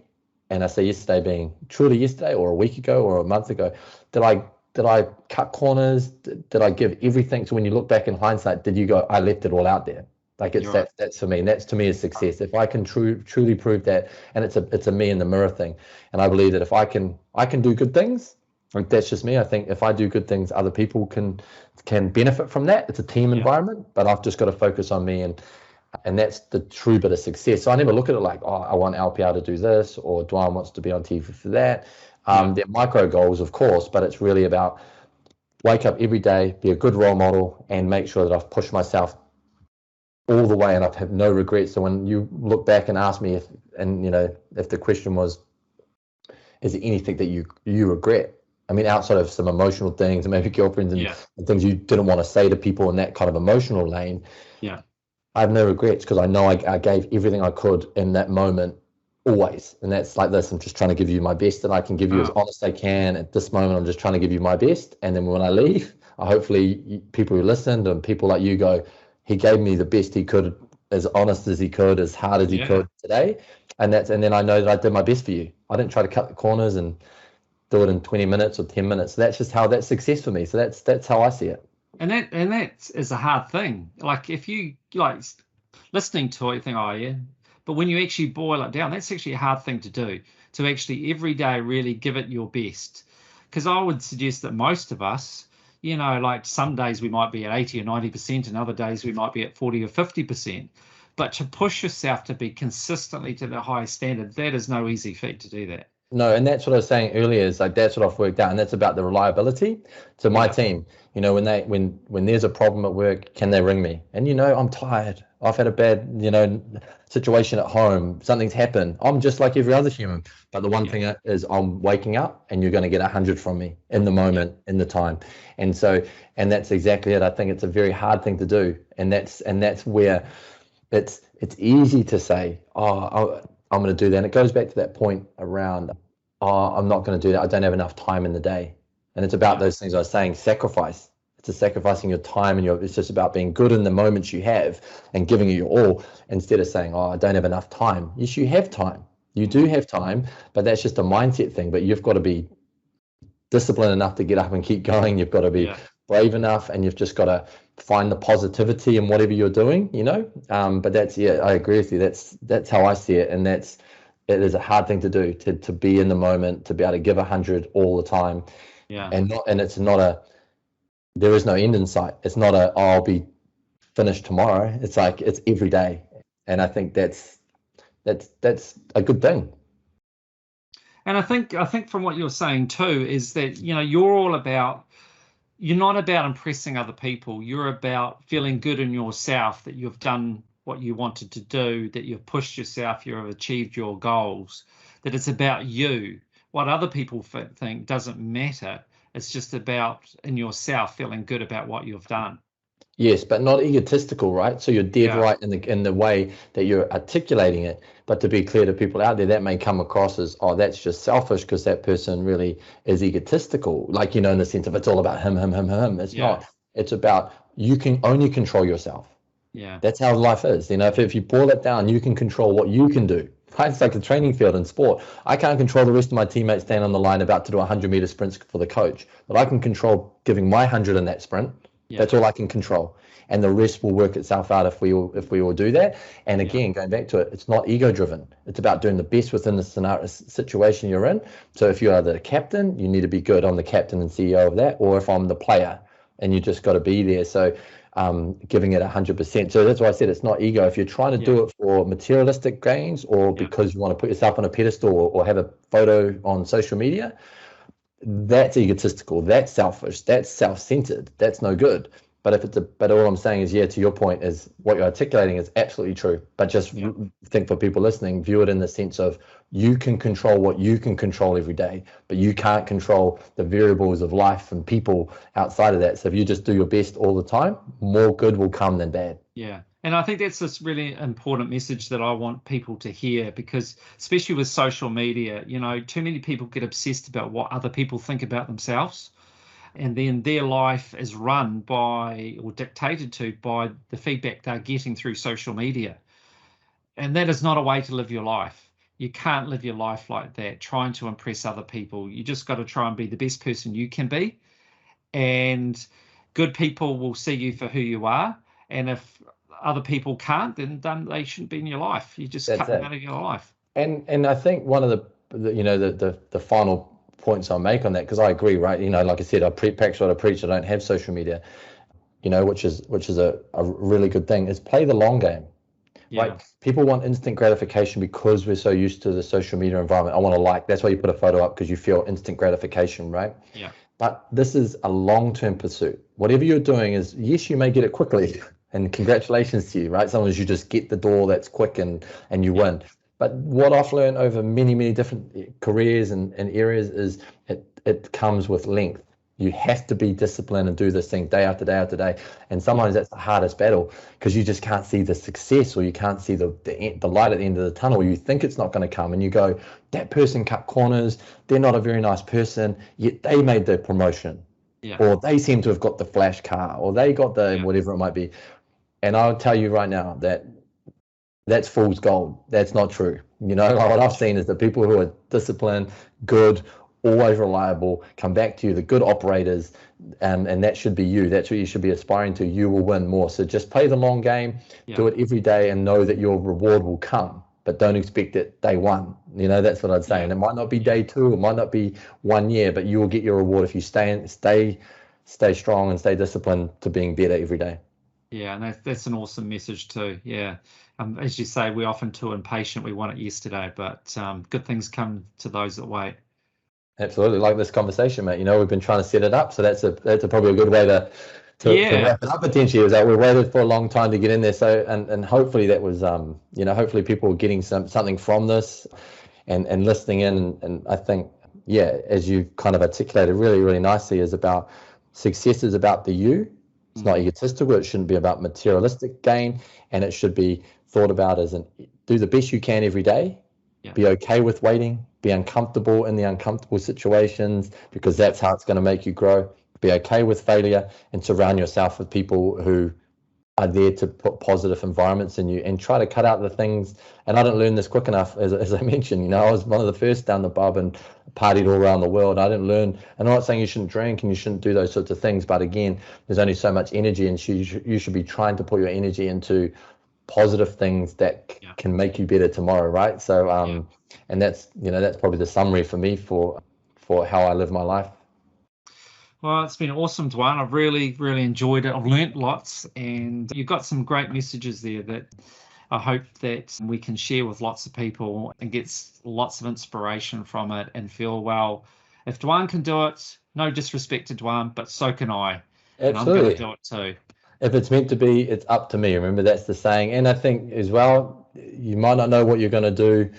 B: and I say yesterday being truly yesterday or a week ago or a month ago, did I cut corners? Did I give everything? So when you look back in hindsight, did you go, I left it all out there? Like that's for me, and that's to me is success. If I can truly prove that, and it's a me in the mirror thing, and I believe that if I can do good things, like that's just me. I think if I do good things, other people can benefit from that. It's a team environment, but I've just got to focus on me, and that's the true bit of success. So I never look at it like, oh, I want LPL to do this, or Duane wants to be on TV for that. They're micro goals, of course, but it's really about wake up every day, be a good role model, and make sure that I've pushed myself all the way and I've had no regrets. So when you look back and ask me and if the question was, is there anything that you regret? I mean, outside of some emotional things and maybe girlfriends and things you didn't want to say to people in that kind of emotional lane.
A: Yeah.
B: I have no regrets because I know I gave everything I could in that moment, always. And that's like this. I'm just trying to give you my best that I can give you as honest as I can. At this moment, I'm just trying to give you my best. And then when I leave, hopefully people who listened and people like you go, he gave me the best he could, as honest as he could, as hard as he could today. And then I know that I did my best for you. I didn't try to cut the corners and do it in 20 minutes or 10 minutes. So that's just how that's success for me. So that's how I see it.
A: And that is a hard thing. Like if you like listening to it, you think, oh yeah. But when you actually boil it down, that's actually a hard thing to do. To actually every day really give it your best. Because I would suggest that most of us, like some days we might be at 80 or 90%, and other days we might be at 40 or 50%. But to push yourself to be consistently to the highest standard, that is no easy feat to do that.
B: No, and that's what I was saying earlier, is like that's what I've worked out, and that's about the reliability to my team. When there's a problem at work, can they ring me? And I'm tired. I've had a bad, situation at home. Something's happened. I'm just like every other human. But the one thing is I'm waking up and you're going to get 100 from me in the moment, in the time. And that's exactly it. I think it's a very hard thing to do. And that's where it's easy to say, I'm going to do that. And it goes back to that point around, I'm not going to do that. I don't have enough time in the day. And it's about those things I was saying, sacrifice. It's sacrificing your time, and it's just about being good in the moments you have and giving it your all, instead of saying, I don't have enough time. Yes, you have time. You do have time, but that's just a mindset thing. But you've got to be disciplined enough to get up and keep going. You've got to be brave enough, and you've just got to find the positivity in whatever you're doing, but that's, I agree with you. That's how I see it. And it is a hard thing to do, to be in the moment, to be able to give 100 all the time. And it's not there is no end in sight. It's not I'll be finished tomorrow. It's like, it's every day. And I think that's a good thing.
A: And I think from what you're saying too, is that, you're not about impressing other people. You're about feeling good in yourself that you've done what you wanted to do, that you've pushed yourself, you've achieved your goals, that it's about you. What other people think doesn't matter. It's just about in yourself feeling good about what you've done.
B: Yes, but not egotistical, right? So you're dead right in the way that you're articulating it. But to be clear to people out there, that may come across as, that's just selfish because that person really is egotistical. Like, in the sense of it's all about him. It's not. It's about, you can only control yourself.
A: Yeah.
B: That's how life is. If you boil it down, you can control what you can do. Right? It's like a training field in sport. I can't control the rest of my teammates staying on the line about to do 100-meter sprints for the coach, but I can control giving my 100 in that sprint. That's all I can control, and the rest will work itself out if we all do that. And again, going back to it, it's not ego driven. It's about doing the best within the situation you're in. So if you are the captain, you need to be good. I'm the captain and CEO of that. Or if I'm the player, and you just got to be there. So giving it 100%. So that's why I said it's not ego. If you're trying to do it for materialistic gains, or because you want to put yourself on a pedestal, or have a photo on social media, that's egotistical, that's selfish, that's self-centered, that's no good. But all I'm saying is, to your point, is what you're articulating is absolutely true. But just think, for people listening, view it in the sense of, you can control what you can control every day, but you can't control the variables of life and people outside of that. So if you just do your best all the time, more good will come than bad.
A: Yeah. And I think that's this really important message that I want people to hear, because especially with social media, too many people get obsessed about what other people think about themselves. And then their life is run by, or dictated to by, the feedback they're getting through social media. And that is not a way to live your life. You can't live your life like that, trying to impress other people. You just got to try and be the best person you can be. And good people will see you for who you are. And if other people can't, then they shouldn't be in your life. You just cut them out of your life.
B: And I think one of the final points I'll make on that, because I agree, right? Like I said, I practice what I preach. I don't have social media, which is a really good thing, is play the long game. Right? People want instant gratification because we're so used to the social media environment. I want to like, that's why you put a photo up, because you feel instant gratification, right?
A: Yeah.
B: But this is a long-term pursuit. Whatever you're doing is, yes, you may get it quickly, and congratulations to you, right? Sometimes you just get the door that's quick and you win. But what I've learned over many, many different careers and areas is it comes with length. You have to be disciplined and do this thing day after day after day. And sometimes that's the hardest battle because you just can't see the success, or you can't see the light at the end of the tunnel. You think it's not going to come, and you go, that person cut corners. They're not a very nice person, yet they made the promotion.
A: Yeah.
B: Or they seem to have got the flash car, or they got the whatever it might be. And I'll tell you right now that that's fool's gold. That's not true. You know, like what I've seen is the people who are disciplined, good, always reliable, come back to you, the good operators, and that should be you. That's what you should be aspiring to. You will win more. So just play the long game, do it every day, and know that your reward will come. But don't expect it day one. You know, that's what I'd say. And it might not be day two, it might not be 1 year, but you will get your reward if you stay strong and stay disciplined to being better every day.
A: Yeah, and that's an awesome message too. Yeah. As you say, we're often too impatient. We want it yesterday, but good things come to those that wait.
B: Absolutely, like this conversation, mate. You know, we've been trying to set it up, so that's probably a good way to wrap it up. Potentially, is that we waited for a long time to get in there. So, and hopefully that was, you know, hopefully people are getting something from this, and listening in. And I think, yeah, as you kind of articulated really, really nicely, is about success is about the you. It's not egotistical. It shouldn't be about materialistic gain, and it should be thought about as do the best you can every day. Yeah. Be okay with waiting. Be uncomfortable in the uncomfortable situations, because that's how it's going to make you grow. Be okay with failure, and surround yourself with people who are there to put positive environments in you, and try to cut out the things. And I didn't learn this quick enough, as I mentioned. You know, I was one of the first down the pub and partied all around the world. I didn't learn, and I'm not saying you shouldn't drink and you shouldn't do those sorts of things, but again, there's only so much energy, and you should be trying to put your energy into positive things that can make you better tomorrow, right? So and that's, you know, that's probably the summary for me for how I live my life.
A: Well, it's been awesome, Duane. I've really, really enjoyed it. I've learnt lots, and you've got some great messages there that I hope that we can share with lots of people and get lots of inspiration from it, and feel, well, if Duane can do it, no disrespect to Duane, but so can I.
B: Absolutely.
A: And I'm going to do it too.
B: If it's meant to be, it's up to me. Remember, that's the saying. And I think as well, you might not know what you're going to do.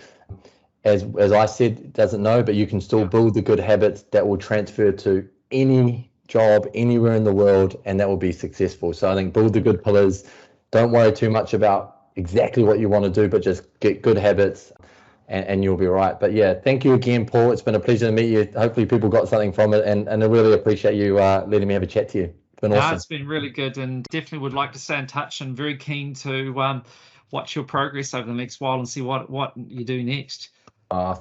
B: As I said, doesn't know, but you can still build the good habits that will transfer to any job anywhere in the world, and that will be successful. So I think build the good pillars. Don't worry too much about exactly what you want to do, but just get good habits, and you'll be right. But yeah, thank you again, Paul. It's been a pleasure to meet you. Hopefully people got something from it, and I really appreciate you letting me have a chat to you. Awesome.
A: It's been really good, and definitely would like to stay in touch, and very keen to watch your progress over the next while and see what you do next.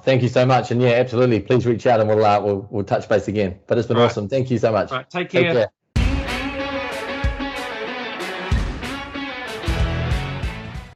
B: Thank you so much, and yeah, absolutely. Please reach out, and we'll touch base again. But it's been awesome. Thank you so much.
A: Right, take care.